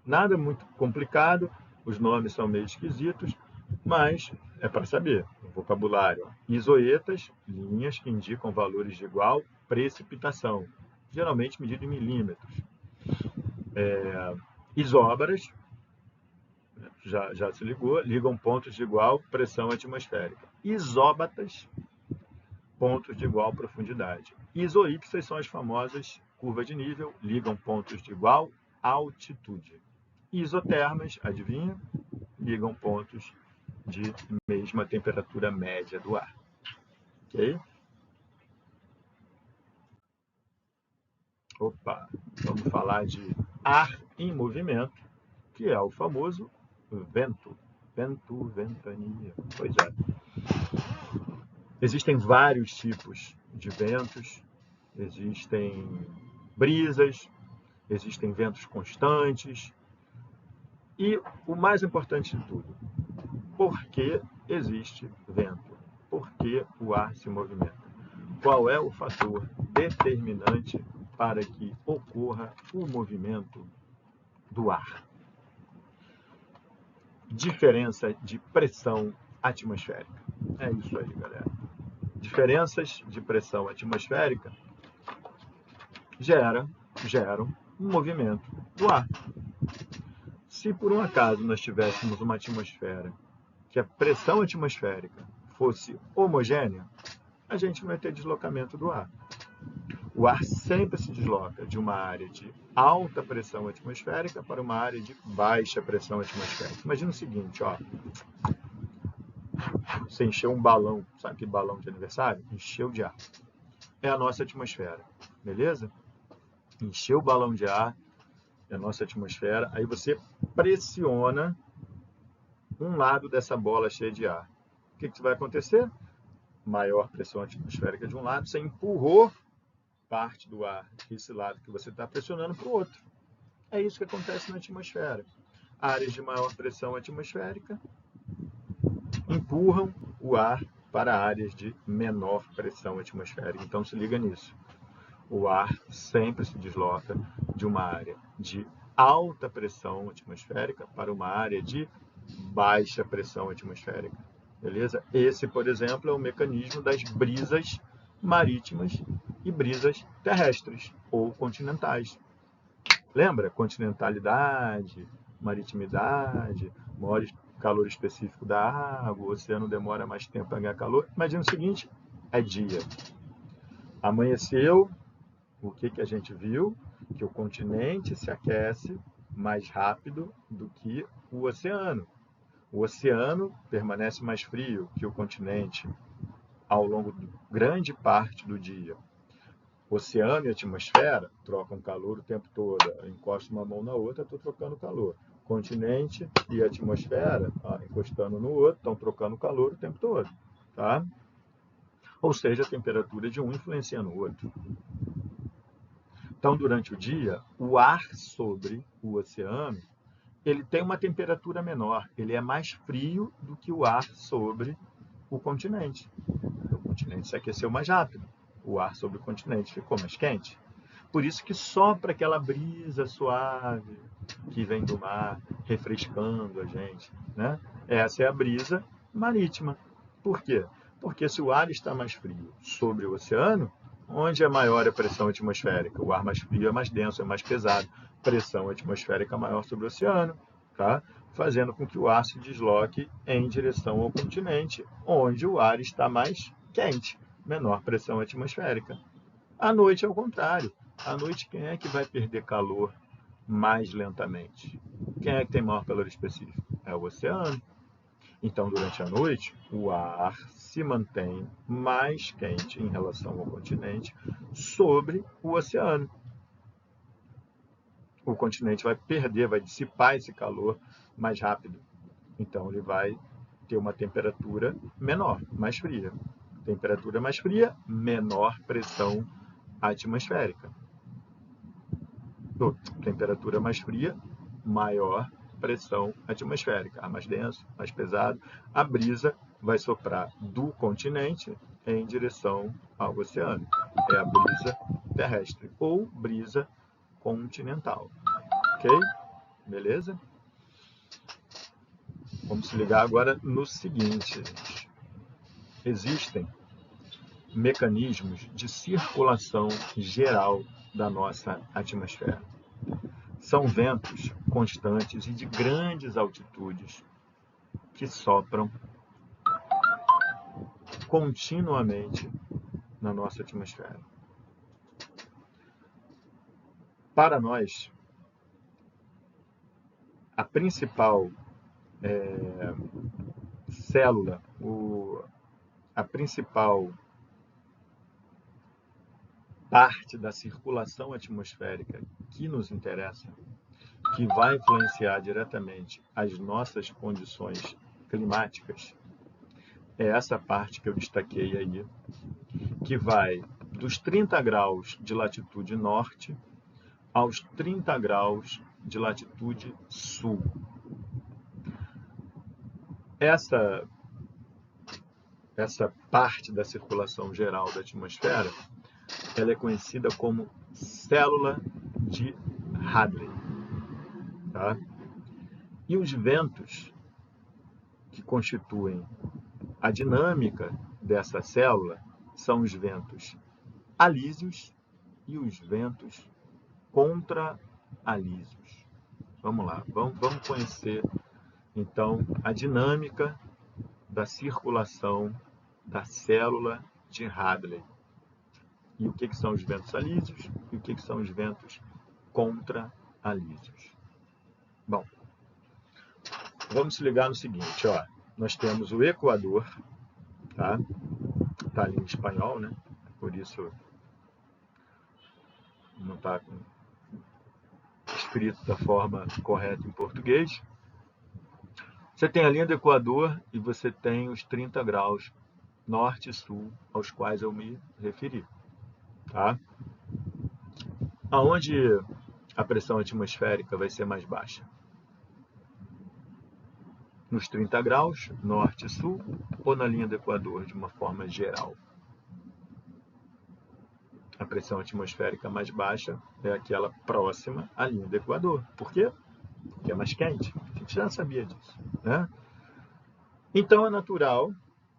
nada muito complicado, os nomes são meio esquisitos, mas é para saber. O vocabulário: isoetas, linhas que indicam valores de igual precipitação, geralmente medido em milímetros. Isóbaras, já se ligou, ligam pontos de igual pressão atmosférica. Isóbatas, pontos de igual profundidade. Isoípsas são as famosas curvas de nível, ligam pontos de igual altitude. Isotermas, adivinha? Ligam pontos de mesma temperatura média do ar. Ok? Opa, vamos falar de ar em movimento, que é o famoso vento. Vento, ventania. Pois é. Existem vários tipos de ventos, existem brisas, existem ventos constantes. E o mais importante de tudo, por que existe vento? Por que o ar se movimenta? Qual é o fator determinante para que ocorra o movimento do ar? Diferença de pressão atmosférica. É isso aí, galera. Diferenças de pressão atmosférica geram um movimento do ar. Se por um acaso nós tivéssemos uma atmosfera que a pressão atmosférica fosse homogênea, a gente não ia ter deslocamento do ar. O ar sempre se desloca de uma área de alta pressão atmosférica para uma área de baixa pressão atmosférica. Imagina o seguinte, ó. Você encheu um balão, sabe que balão de aniversário? Encheu de ar. É a nossa atmosfera, beleza? Encheu o balão de ar, é a nossa atmosfera. Aí você pressiona um lado dessa bola cheia de ar. O que vai acontecer? Maior pressão atmosférica de um lado, você empurrou parte do ar desse lado que você está pressionando para o outro. É isso que acontece na atmosfera. Áreas de maior pressão atmosférica empurram o ar para áreas de menor pressão atmosférica. Então se liga nisso. O ar sempre se desloca de uma área de alta pressão atmosférica para uma área de baixa pressão atmosférica. Beleza? Esse, por exemplo, é o mecanismo das brisas marítimas e brisas terrestres ou continentais. Lembra? Continentalidade, maritimidade, maior calor específico da água, o oceano demora mais tempo para ganhar calor. Imagina o seguinte, é dia. Amanheceu, o que a gente viu? Que o continente se aquece mais rápido do que o oceano. O oceano permanece mais frio que o continente ao longo de grande parte do dia. Oceano e atmosfera trocam calor o tempo todo. Eu encosto uma mão na outra, estou trocando calor. Continente e atmosfera, encostando no outro, estão trocando calor o tempo todo. Tá? Ou seja, a temperatura de um influencia no outro. Então, durante o dia, o ar sobre o oceano, ele tem uma temperatura menor. Ele é mais frio do que o ar sobre o continente. O continente se aqueceu mais rápido. O ar sobre o continente ficou mais quente. Por isso que sopra aquela brisa suave que vem do mar, refrescando a gente, né? Essa é a brisa marítima. Por quê? Porque se o ar está mais frio sobre o oceano, onde é maior a pressão atmosférica? O ar mais frio é mais denso, é mais pesado. Pressão atmosférica maior sobre o oceano, tá? Fazendo com que o ar se desloque em direção ao continente, onde o ar está mais quente, menor pressão atmosférica. À noite é o contrário. À noite, quem é que vai perder calor mais lentamente? Quem é que tem maior calor específico? É o oceano. Então, durante a noite, o ar se mantém mais quente em relação ao continente sobre o oceano. O continente vai perder, vai dissipar esse calor mais rápido. Então, ele vai ter uma temperatura menor, mais fria. Temperatura mais fria, menor pressão atmosférica. Temperatura mais fria, maior pressão atmosférica. Ar mais denso, mais pesado. A brisa vai soprar do continente em direção ao oceano. É a brisa terrestre ou brisa continental. Ok? Beleza? Vamos se ligar agora no seguinte. Existem mecanismos de circulação geral da nossa atmosfera. São ventos constantes e de grandes altitudes que sopram continuamente na nossa atmosfera. Para nós, a principal célula, a principal parte da circulação atmosférica que nos interessa, que vai influenciar diretamente as nossas condições climáticas, é essa parte que eu destaquei aí, que vai dos 30 graus de latitude norte aos 30 graus de latitude sul. Essa parte da circulação geral da atmosfera, ela é conhecida como célula de Hadley. Tá? E os ventos que constituem a dinâmica dessa célula são os ventos alísios e os ventos contra-alísios. Vamos lá, vamos conhecer então a dinâmica da circulação da célula de Hadley. E o que são os ventos alísios e o que são os ventos contra-alísios. Bom, vamos se ligar no seguinte, ó. Nós temos o Equador, tá? Tá ali em espanhol, né? Por isso não está escrito da forma correta em português. Você tem a linha do Equador e você tem os 30 graus norte e sul aos quais eu me referi. Tá? Aonde a pressão atmosférica vai ser mais baixa? Nos 30 graus, norte e sul, ou na linha do Equador, de uma forma geral? A pressão atmosférica mais baixa é aquela próxima à linha do Equador. Por quê? Porque é mais quente. A gente já sabia disso, né? Então é natural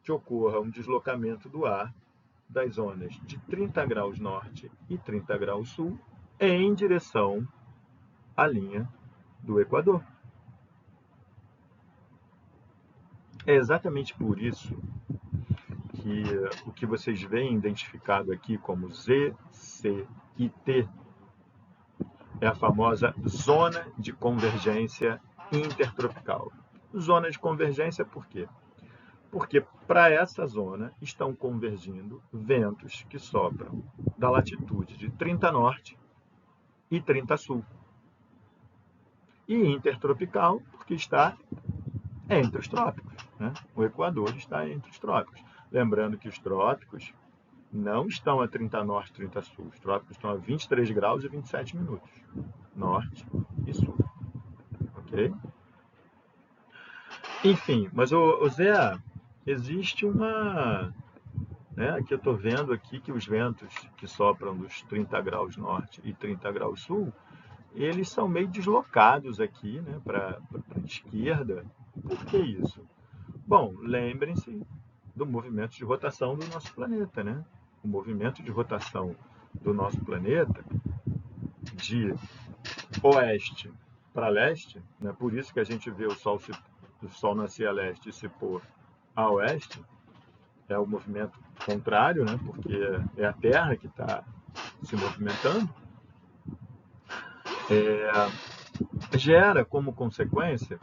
que ocorra um deslocamento do ar das zonas de 30 graus norte e 30 graus sul em direção à linha do Equador. É exatamente por isso que o que vocês veem identificado aqui como Z, C e T é a famosa zona de convergência intertropical. Zona de convergência por quê? Porque para essa zona estão convergindo ventos que sopram da latitude de 30 norte e 30 sul. E intertropical, porque está entre os trópicos, né? O Equador está entre os trópicos. Lembrando que os trópicos não estão a 30 norte e 30 sul. Os trópicos estão a 23 graus e 27 minutos. Norte e sul. Ok? Enfim, mas o Zé, existe uma... Né, aqui eu estou vendo aqui que os ventos que sopram dos 30 graus norte e 30 graus sul, eles são meio deslocados aqui, né, para a esquerda. Por que isso? Bom, lembrem-se do movimento de rotação do nosso planeta, né? O movimento de rotação do nosso planeta de oeste para leste, né? Por isso que a gente vê o Sol nascer a leste e se pôr a oeste, é o movimento contrário, né? Porque é a Terra que está se movimentando, gera como consequência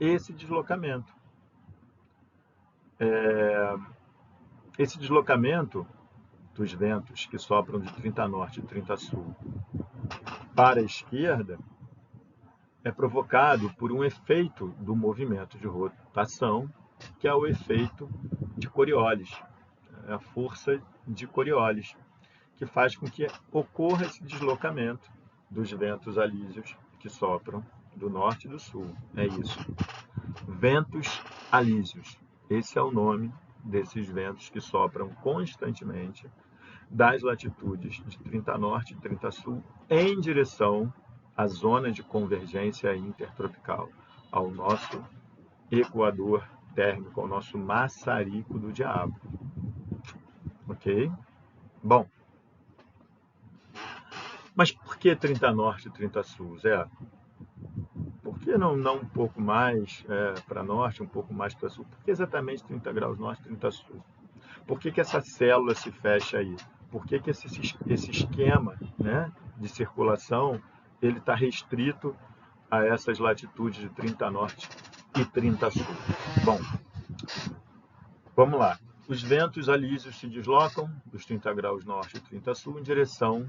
esse deslocamento. Esse deslocamento dos ventos que sopram de 30 norte e 30 sul para a esquerda é provocado por um efeito do movimento de rotação, que é o efeito de Coriolis, a força de Coriolis, que faz com que ocorra esse deslocamento dos ventos alísios que sopram do norte e do sul. É isso. Ventos alísios. Esse é o nome desses ventos que sopram constantemente das latitudes de 30 norte e 30 sul em direção à zona de convergência intertropical, ao nosso equador térmico, ao nosso maçarico do diabo. Ok? Bom, mas por que 30 norte e 30 sul, Zé? Por que não um pouco mais para norte, um pouco mais para sul? Por que exatamente 30 graus norte e 30 sul? Por que essa célula se fecha aí? Por que esse esquema, né, de circulação ele está restrito a essas latitudes de 30 norte e 30 sul? Bom, vamos lá. Os ventos alísios se deslocam dos 30 graus norte e 30 sul em direção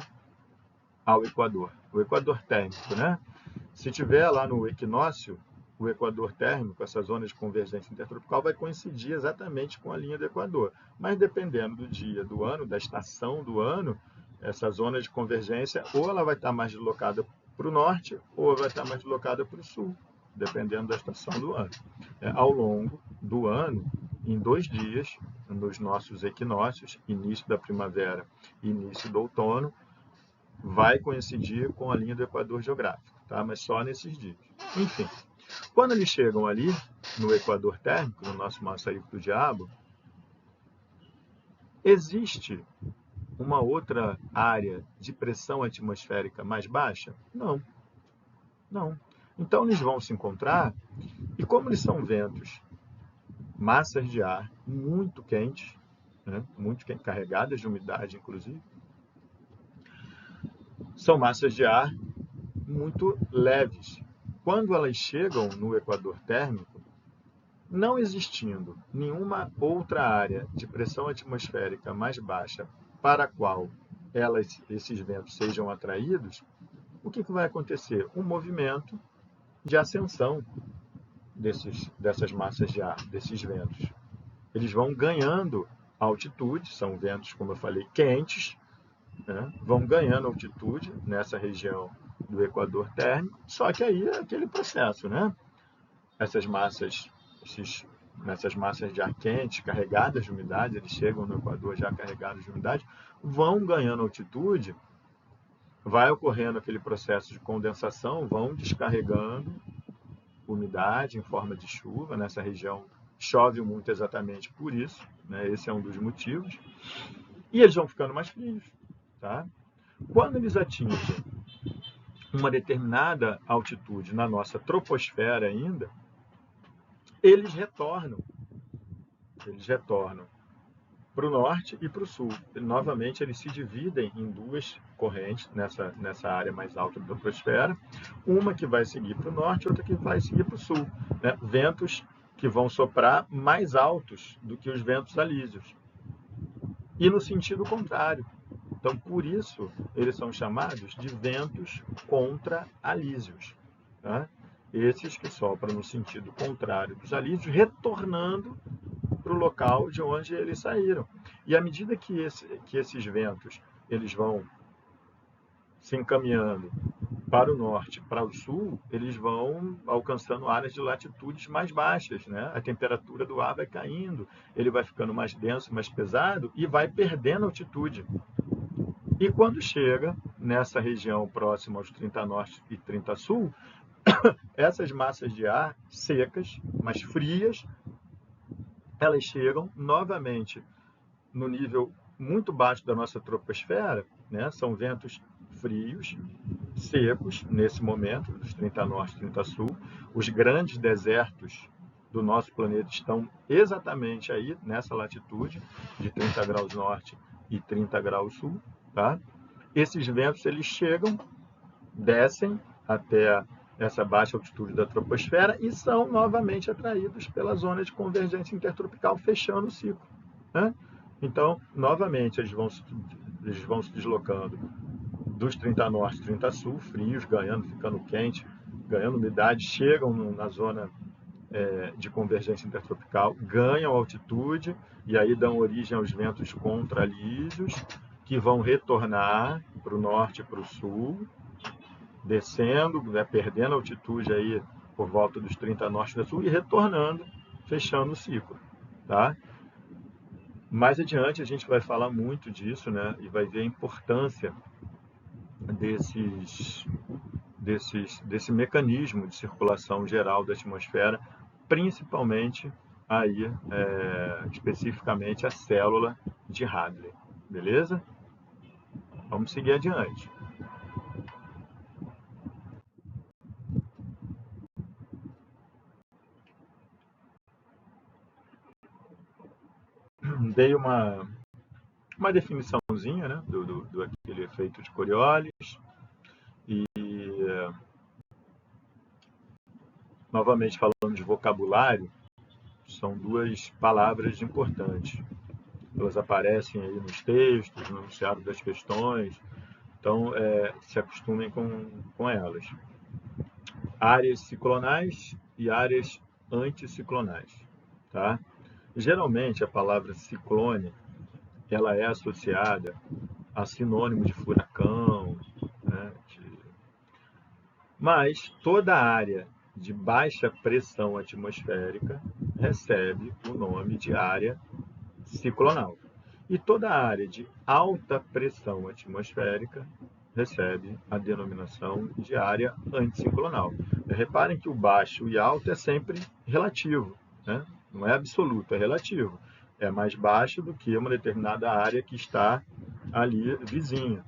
ao Equador. O Equador térmico, né? Se tiver lá no equinócio, o Equador térmico, essa zona de convergência intertropical, vai coincidir exatamente com a linha do Equador. Mas dependendo do dia do ano, da estação do ano, essa zona de convergência, ou ela vai estar mais deslocada para o norte, ou vai estar mais deslocada para o sul, dependendo da estação do ano. Ao longo do ano, em 2 dias, nos nossos equinócios, início da primavera e início do outono, vai coincidir com a linha do Equador geográfico, tá? Mas só nesses dias. Enfim, quando eles chegam ali, no Equador térmico, no nosso maçarico do diabo, existe uma outra área de pressão atmosférica mais baixa? Não, não. Então eles vão se encontrar, e como eles são ventos, massas de ar muito quentes, né? Muito quentes, carregadas de umidade, inclusive, são massas de ar muito leves. Quando elas chegam no Equador térmico, não existindo nenhuma outra área de pressão atmosférica mais baixa para a qual esses ventos sejam atraídos, o que vai acontecer? Um movimento de ascensão dessas massas de ar, desses ventos. Eles vão ganhando altitude, são ventos, como eu falei, quentes, né? Vão ganhando altitude nessa região do Equador térmico, só que aí é aquele processo, né? Essas massas de ar quente, carregadas de umidade, eles chegam no Equador já carregados de umidade, vão ganhando altitude, vai ocorrendo aquele processo de condensação, vão descarregando umidade em forma de chuva. Nessa região chove muito exatamente por isso, né? Esse é um dos motivos. E eles vão ficando mais frios, tá? Quando eles atingem uma determinada altitude na nossa troposfera ainda, eles retornam para o norte e para o sul. Novamente, eles se dividem em duas correntes nessa área mais alta da troposfera, uma que vai seguir para o norte, outra que vai seguir para o sul, né? Ventos que vão soprar mais altos do que os ventos alísios, e no sentido contrário. Então, por isso, eles são chamados de ventos contra-alísios, tá? Esses que sopram no sentido contrário dos alísios, retornando para o local de onde eles saíram. E à medida que esses ventos eles vão se encaminhando para o norte, para o sul, eles vão alcançando áreas de latitudes mais baixas, né? A temperatura do ar vai caindo, ele vai ficando mais denso, mais pesado e vai perdendo altitude. E quando chega nessa região próxima aos 30 norte e 30 sul, essas massas de ar secas, mas frias, elas chegam novamente no nível muito baixo da nossa troposfera, né? São ventos frios, secos, nesse momento, dos 30 norte e 30 sul. Os grandes desertos do nosso planeta estão exatamente aí, nessa latitude, de 30 graus norte e 30 graus sul, tá? Esses ventos, eles chegam, descem até essa baixa altitude da troposfera e são novamente atraídos pela zona de convergência intertropical, fechando o ciclo, né? Então, novamente, eles vão se deslocando dos 30 norte, 30 sul, frios, ganhando, ficando quente, ganhando umidade, chegam na zona de convergência intertropical, ganham altitude e aí dão origem aos ventos contra-alísios, que vão retornar para o norte e para o sul, descendo, né, perdendo altitude aí por volta dos 30 norte e sul e retornando, fechando o ciclo, tá? Mais adiante a gente vai falar muito disso, né, e vai ver a importância desse mecanismo de circulação geral da atmosfera, principalmente aí, especificamente a célula de Hadley, beleza? Vamos seguir adiante. Dei uma definiçãozinha, né, do aquele efeito de Coriolis e, novamente falando de vocabulário, são duas palavras importantes. Elas aparecem aí nos textos, no enunciado das questões, então se acostumem com elas. Áreas ciclonais e áreas anticiclonais, tá? Geralmente a palavra ciclone, ela é associada a sinônimo de furacão, né? Mas toda área de baixa pressão atmosférica recebe o nome de área ciclonal. E toda área de alta pressão atmosférica recebe a denominação de área anticiclonal. Reparem que o baixo e alto é sempre relativo, né? Não é absoluto, é relativo. É mais baixo do que uma determinada área que está ali vizinha.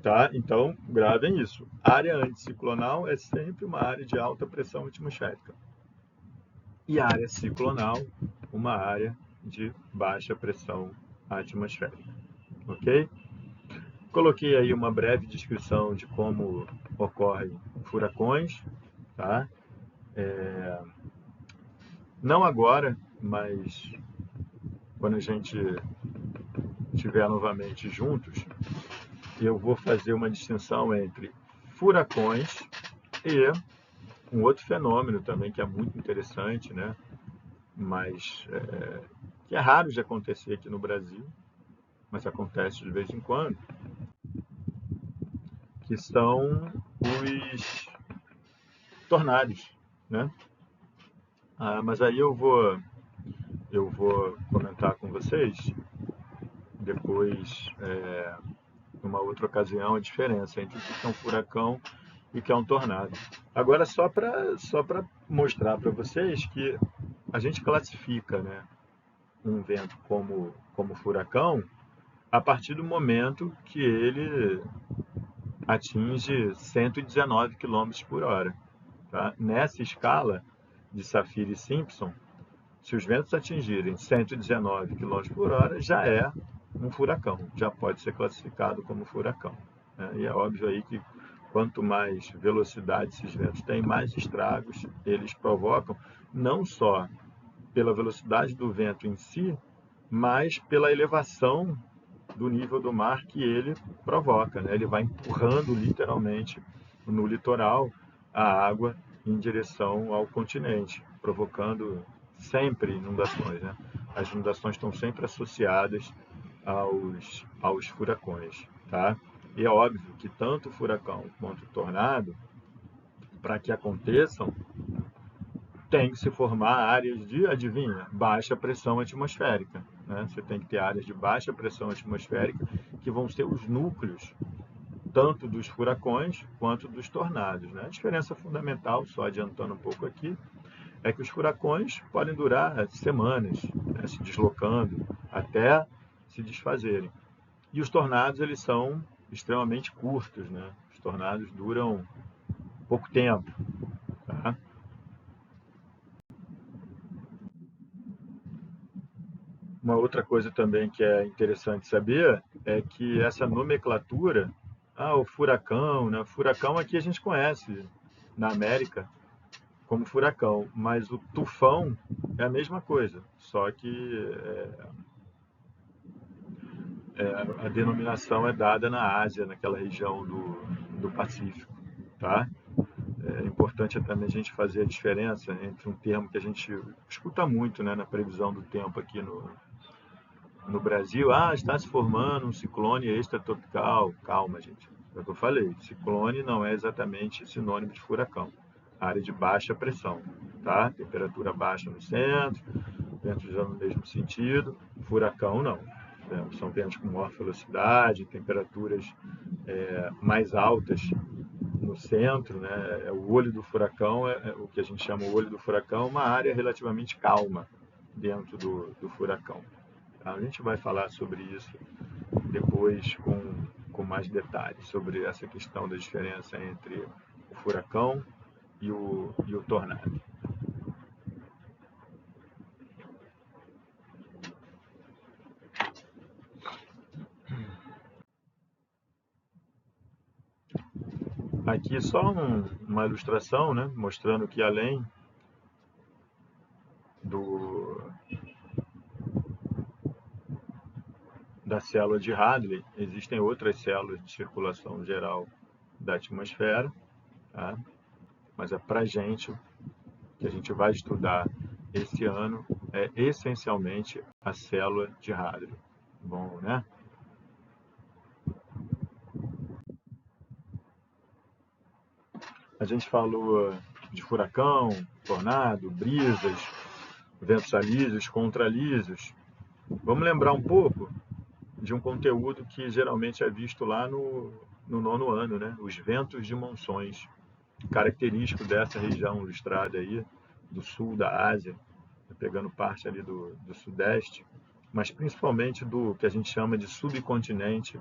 Tá? Então, gravem isso. Área anticiclonal é sempre uma área de alta pressão atmosférica. E área ciclonal, uma área de baixa pressão atmosférica. Ok? Coloquei aí uma breve descrição de como ocorrem furacões, tá? Não agora, mas quando a gente estiver novamente juntos, eu vou fazer uma distinção entre furacões e um outro fenômeno também que é muito interessante, né? Mas que é raro de acontecer aqui no Brasil, mas acontece de vez em quando, que são os tornados, né? Mas aí eu vou comentar com vocês depois, numa outra ocasião, a diferença entre o que é um furacão e o que é um tornado. Agora, só para mostrar para vocês que a gente classifica, né, um vento como furacão a partir do momento que ele atinge 119 km por hora. Tá? Nessa escala de Saffir e Simpson, se os ventos atingirem 119 km por hora, já é um furacão, já pode ser classificado como furacão, né? E é óbvio aí que quanto mais velocidade esses ventos têm, mais estragos eles provocam, não só pela velocidade do vento em si, mas pela elevação do nível do mar que ele provoca, né? Ele vai empurrando literalmente no litoral a água em direção ao continente, provocando sempre inundações, né? As inundações estão sempre associadas aos furacões, tá? E é óbvio que tanto o furacão quanto o tornado, para que aconteçam, tem que se formar áreas de, adivinha, baixa pressão atmosférica, né? Você tem que ter áreas de baixa pressão atmosférica que vão ser os núcleos tanto dos furacões quanto dos tornados, né? A diferença fundamental, só adiantando um pouco aqui, é que os furacões podem durar semanas, né, se deslocando até se desfazerem. E os tornados, eles são extremamente curtos, né? Os tornados duram pouco tempo, tá? Uma outra coisa também que é interessante saber é que essa nomenclatura, o furacão, né? Furacão aqui a gente conhece na América como furacão, mas o tufão é a mesma coisa, só que a denominação é dada na Ásia, naquela região do Pacífico, tá? É importante também a gente fazer a diferença entre um termo que a gente escuta muito, né, na previsão do tempo aqui no Brasil. Está se formando um ciclone extratropical. Calma, gente. É o que eu falei. Ciclone não é exatamente sinônimo de furacão. Área de baixa pressão, tá? Temperatura baixa no centro, ventos já no mesmo sentido. Furacão não. São ventos com maior velocidade, temperaturas mais altas no centro, né? O olho do furacão é o que a gente chama o olho do furacão, uma área relativamente calma dentro do furacão. Tá? A gente vai falar sobre isso depois com mais detalhes, sobre essa questão da diferença entre o furacão e o tornado. Aqui só uma ilustração, né, mostrando que além do, da célula de Hadley, existem outras células de circulação geral da atmosfera, tá? Mas para a gente, que a gente vai estudar esse ano, é essencialmente a célula de Hadley. Bom, né? A gente falou de furacão, tornado, brisas, ventos alísios, contralísios. Vamos lembrar um pouco de um conteúdo que geralmente é visto lá no nono ano, né? Os ventos de monções, característico dessa região listrada aí, do sul da Ásia, pegando parte ali do sudeste, mas principalmente do que a gente chama de subcontinente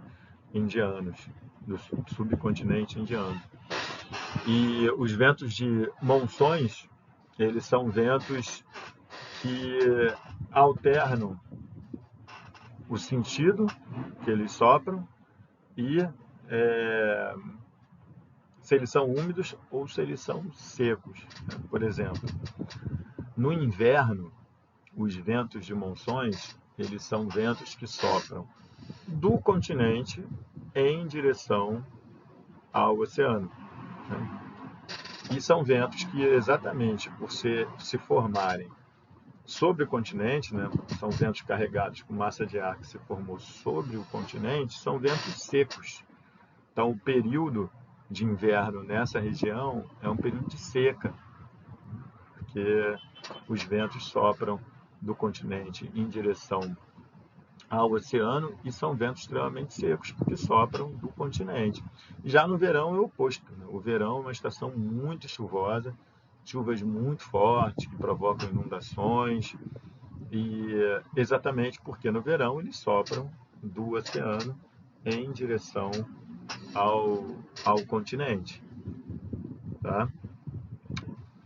indianos, do subcontinente indiano. E os ventos de monções, eles são ventos que alternam o sentido que eles sopram e é, se eles são úmidos ou se eles são secos. Por exemplo, no inverno, os ventos de monções, eles são ventos que sopram do continente em direção ao oceano, né? E são ventos que, exatamente por se formarem sobre o continente, né, são ventos carregados com massa de ar que se formou sobre o continente, são ventos secos. Então, o período de inverno nessa região é um período de seca, porque os ventos sopram do continente em direção ao oceano e são ventos extremamente secos, porque sopram do continente. Já no verão é o oposto, né? O verão é uma estação muito chuvosa, chuvas muito fortes que provocam inundações, e exatamente porque no verão eles sopram do oceano em direção ao continente, tá?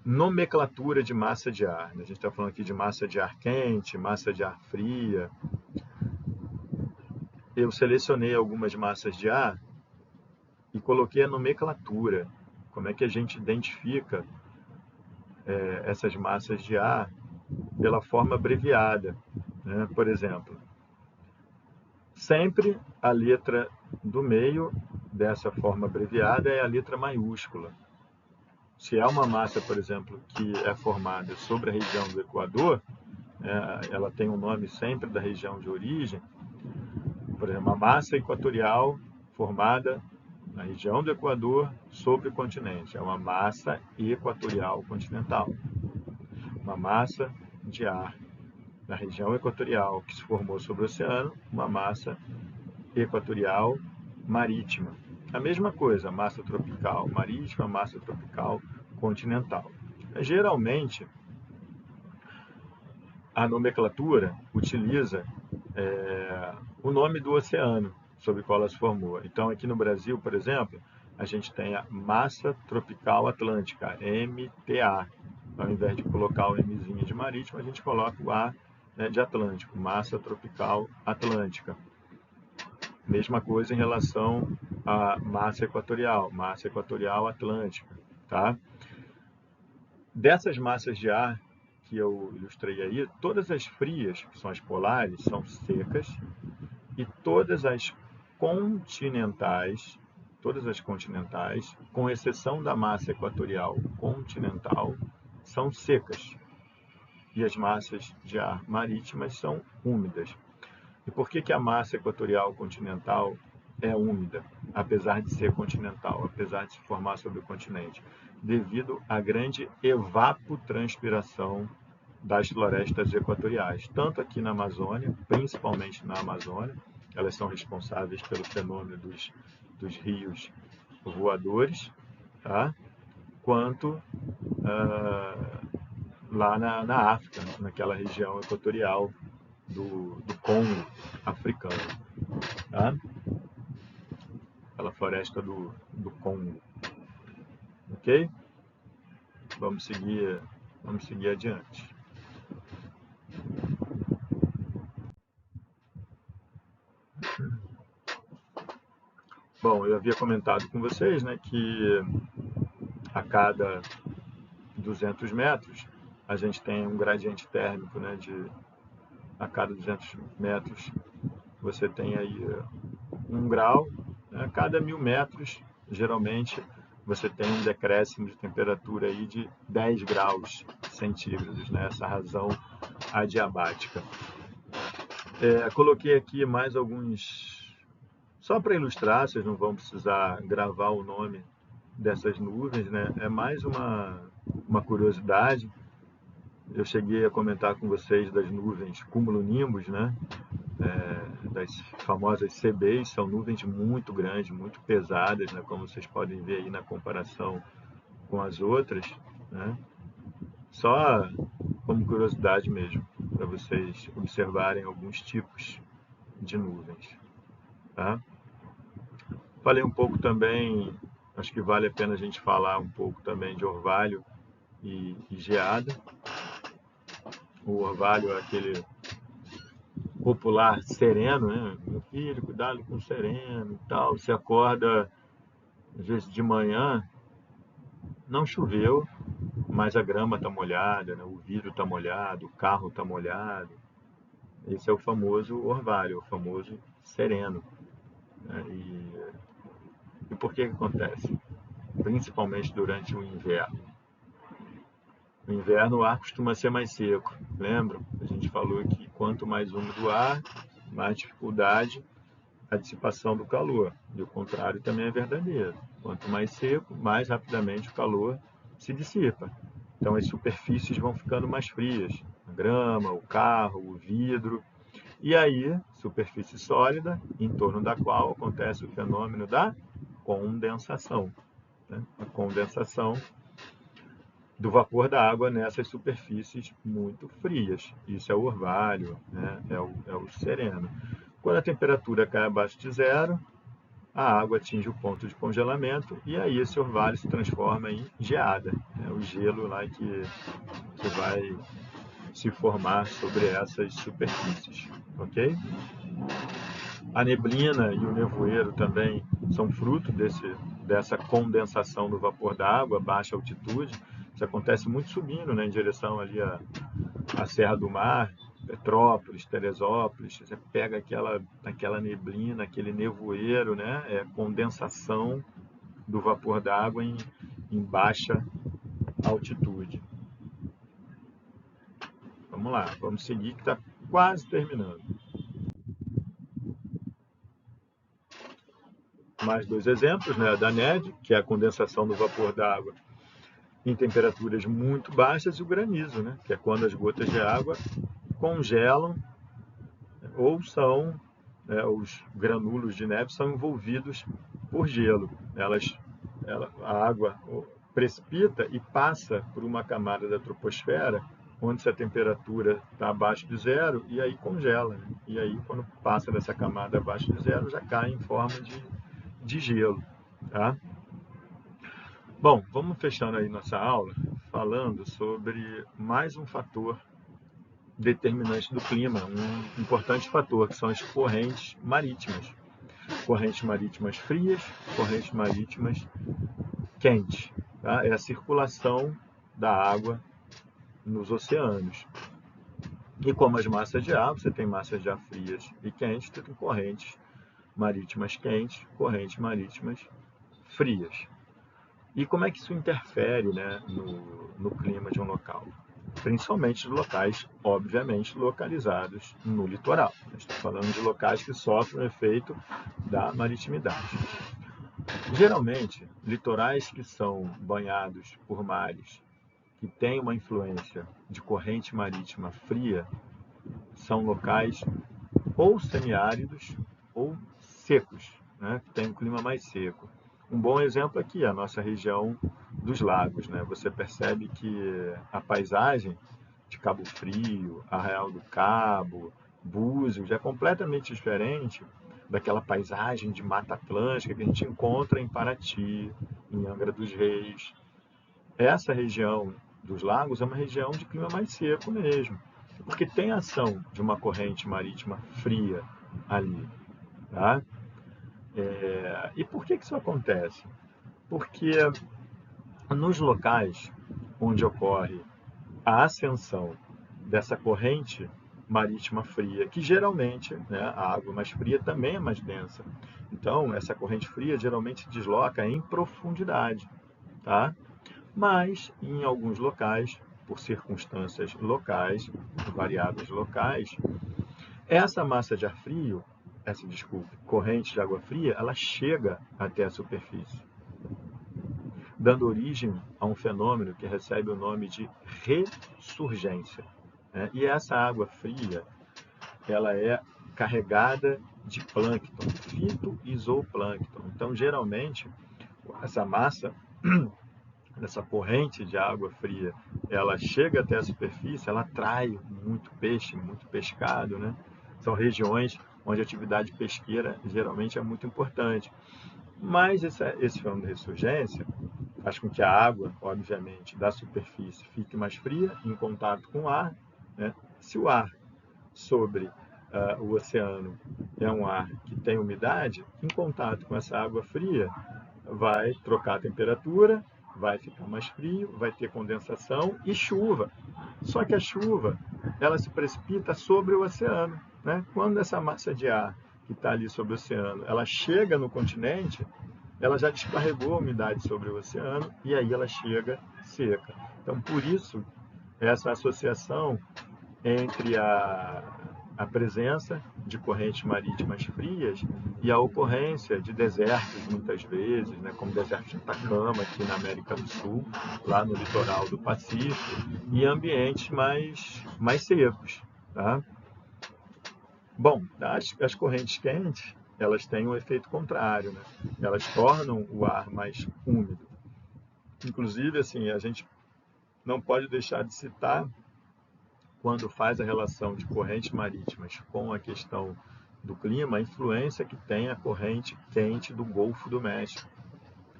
Nomenclatura de massa de ar, né? A gente está falando aqui de massa de ar quente, massa de ar fria. eu selecionei algumas massas de ar e coloquei a nomenclatura. Como é que a gente identifica essas massas de ar pela forma abreviada, né? Por exemplo, sempre a letra do meio dessa forma abreviada é a letra maiúscula. Se é uma massa, por exemplo, que é formada sobre a região do Equador, ela tem um nome sempre da região de origem. Por exemplo, uma massa equatorial formada na região do Equador sobre o continente. É uma massa equatorial continental. Uma massa de ar na região equatorial que se formou sobre o oceano, uma massa equatorial marítima. A mesma coisa, massa tropical marítima, massa tropical continental. Geralmente, a nomenclatura utiliza o nome do oceano sobre o qual ela se formou. Então, aqui no Brasil, por exemplo, a gente tem a Massa Tropical Atlântica, MTA. Ao invés de colocar o Mzinho de marítimo, a gente coloca o A, né, de Atlântico, Massa Tropical Atlântica. Mesma coisa em relação à Massa Equatorial Atlântica. Tá? Dessas massas de ar que eu ilustrei aí, todas as frias, que são as polares, são secas, e todas as continentais, com exceção da massa equatorial continental, são secas. E as massas de ar marítimas são úmidas. E por que a massa equatorial continental é úmida, apesar de ser continental, apesar de se formar sobre o continente? Devido à grande evapotranspiração das florestas equatoriais, tanto aqui na Amazônia, principalmente na Amazônia. Elas são responsáveis pelo fenômeno dos rios voadores, tá? Quanto lá na África, naquela região equatorial do Congo africano, tá? Aquela floresta do Congo, ok? Vamos seguir adiante. Bom, eu havia comentado com vocês, né, que a cada 200 metros a gente tem um gradiente térmico, né, a cada 200 metros você tem aí 1 grau, né, a cada 1000 metros geralmente você tem um decréscimo de temperatura aí de 10 graus centígrados, né, essa razão adiabática. Coloquei aqui mais alguns, só para ilustrar, vocês não vão precisar gravar o nome dessas nuvens, né? É mais uma curiosidade. Eu cheguei a comentar com vocês das nuvens cumulonimbus, né? Das famosas CBs, são nuvens muito grandes, muito pesadas, né? Como vocês podem ver aí na comparação com as outras, né? Só como curiosidade mesmo, para vocês observarem alguns tipos de nuvens, tá? Falei um pouco também, acho que vale a pena a gente falar um pouco também de orvalho e geada. O orvalho é aquele popular sereno, né? Meu filho, cuidado com o sereno e tal. Você acorda, às vezes de manhã, não choveu, mas a grama está molhada, né? O vidro está molhado, o carro está molhado. Esse é o famoso orvalho, o famoso sereno, né? E por que acontece? Principalmente durante o inverno. No inverno o ar costuma ser mais seco, lembram? A gente falou que quanto mais úmido o ar, mais dificuldade a dissipação do calor. E o contrário também é verdadeiro. Quanto mais seco, mais rapidamente o calor se dissipa. Então as superfícies vão ficando mais frias. A grama, o carro, o vidro. E aí, superfície sólida, em torno da qual acontece o fenômeno da condensação, né? A condensação do vapor da água nessas superfícies muito frias. Isso é o orvalho, né? É o sereno. Quando a temperatura cai abaixo de zero, a água atinge o ponto de congelamento e aí esse orvalho se transforma em geada, né? O gelo lá que vai se formar sobre essas superfícies, ok? A neblina e o nevoeiro também são fruto dessa condensação do vapor d'água a baixa altitude. Isso acontece muito subindo, né, em direção ali à Serra do Mar, Petrópolis, Teresópolis. Você pega aquela neblina, aquele nevoeiro, né, condensação do vapor d'água em baixa altitude. Vamos lá, vamos seguir que está quase terminando. Mais dois exemplos, né? Da neve, que é a condensação do vapor d'água em temperaturas muito baixas, e o granizo, né? Que é quando as gotas de água congelam ou são, os granulos de neve são envolvidos por gelo. A água precipita e passa por uma camada da troposfera, onde a temperatura está abaixo de zero, e aí congela. Né? E aí, quando passa dessa camada abaixo de zero, já cai em forma de gelo. Tá? Bom, vamos fechando aí nossa aula falando sobre mais um fator determinante do clima, um importante fator, que são as correntes marítimas. Correntes marítimas frias, correntes marítimas quentes. Tá? É a circulação da água nos oceanos. E como as massas de ar, você tem massas de ar frias e quentes, você tem correntes marítimas quentes, correntes marítimas frias. E como é que isso interfere, né, no clima de um local? Principalmente de locais, obviamente, localizados no litoral. A gente está falando de locais que sofrem o efeito da maritimidade. Geralmente, litorais que são banhados por mares, que têm uma influência de corrente marítima fria, são locais ou semiáridos ou secos, né, que têm um clima mais seco. Um bom exemplo aqui é a nossa região dos lagos. Né? Você percebe que a paisagem de Cabo Frio, Arraial do Cabo, Búzios é completamente diferente daquela paisagem de Mata Atlântica que a gente encontra em Paraty, em Angra dos Reis. Essa região dos lagos é uma região de clima mais seco mesmo, porque tem ação de uma corrente marítima fria ali. Tá? E por que isso acontece? Porque nos locais onde ocorre a ascensão dessa corrente marítima fria, que geralmente, né, a água mais fria também é mais densa. Então, essa corrente fria geralmente desloca em profundidade, tá? Mas, em alguns locais, por circunstâncias locais, variáveis locais, essa massa de ar frio, corrente de água fria, ela chega até a superfície, dando origem a um fenômeno que recebe o nome de ressurgência. Né? E essa água fria, ela é carregada de plâncton, fitoisoplâncton. Então, geralmente, essa massa, essa corrente de água fria, ela chega até a superfície, ela atrai muito peixe, muito pescado, né? São regiões onde a atividade pesqueira geralmente é muito importante. Mas esse fenômeno de ressurgência faz com que a água, obviamente, da superfície fique mais fria, em contato com o ar. Né? Se o ar sobre o oceano é um ar que tem umidade, em contato com essa água fria, vai trocar a temperatura, vai ficar mais frio, vai ter condensação e chuva. Só que a chuva, ela se precipita sobre o oceano. Né? Quando essa massa de ar que está ali sobre o oceano, ela chega no continente, ela já descarregou a umidade sobre o oceano e aí ela chega seca. Então, por isso, essa associação entre a presença de correntes marítimas frias e a ocorrência de desertos, muitas vezes, né, como o deserto de Atacama, aqui na América do Sul, lá no litoral do Pacífico, e ambientes mais secos. Tá? Bom, as correntes quentes, elas têm um efeito contrário, né? Elas tornam o ar mais úmido. Inclusive, assim, a gente não pode deixar de citar, quando faz a relação de correntes marítimas com a questão do clima, a influência que tem a corrente quente do Golfo do México.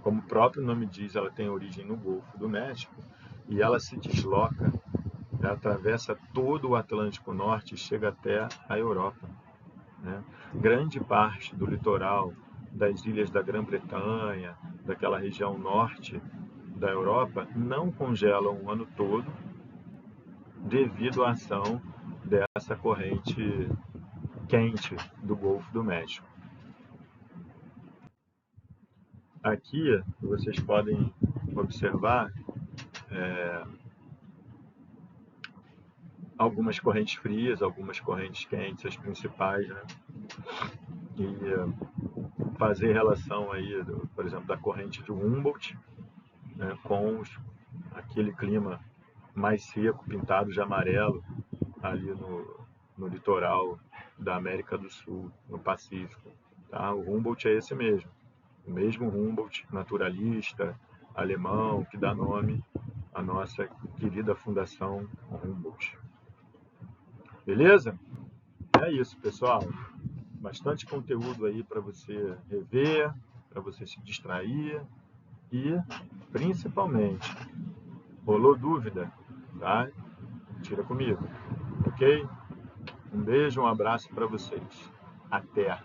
Como o próprio nome diz, ela tem origem no Golfo do México e ela se desloca, né, atravessa todo o Atlântico Norte e chega até a Europa. Né? grande parte do litoral das ilhas da Grã-Bretanha, daquela região norte da Europa, não congelam o ano todo devido à ação dessa corrente quente do Golfo do México. Aqui vocês podem observar algumas correntes frias, algumas correntes quentes, as principais, né? E fazer relação aí, por exemplo, da corrente de Humboldt, né, com aquele clima mais seco, pintado de amarelo, ali no litoral da América do Sul, no Pacífico. Tá? O Humboldt é esse mesmo. O mesmo Humboldt, naturalista, alemão, que dá nome à nossa querida Fundação Humboldt. Beleza? É isso, pessoal. Bastante conteúdo aí para você rever, para você se distrair e, principalmente, rolou dúvida, tá? Tira comigo, ok? Um beijo, um abraço para vocês. Até!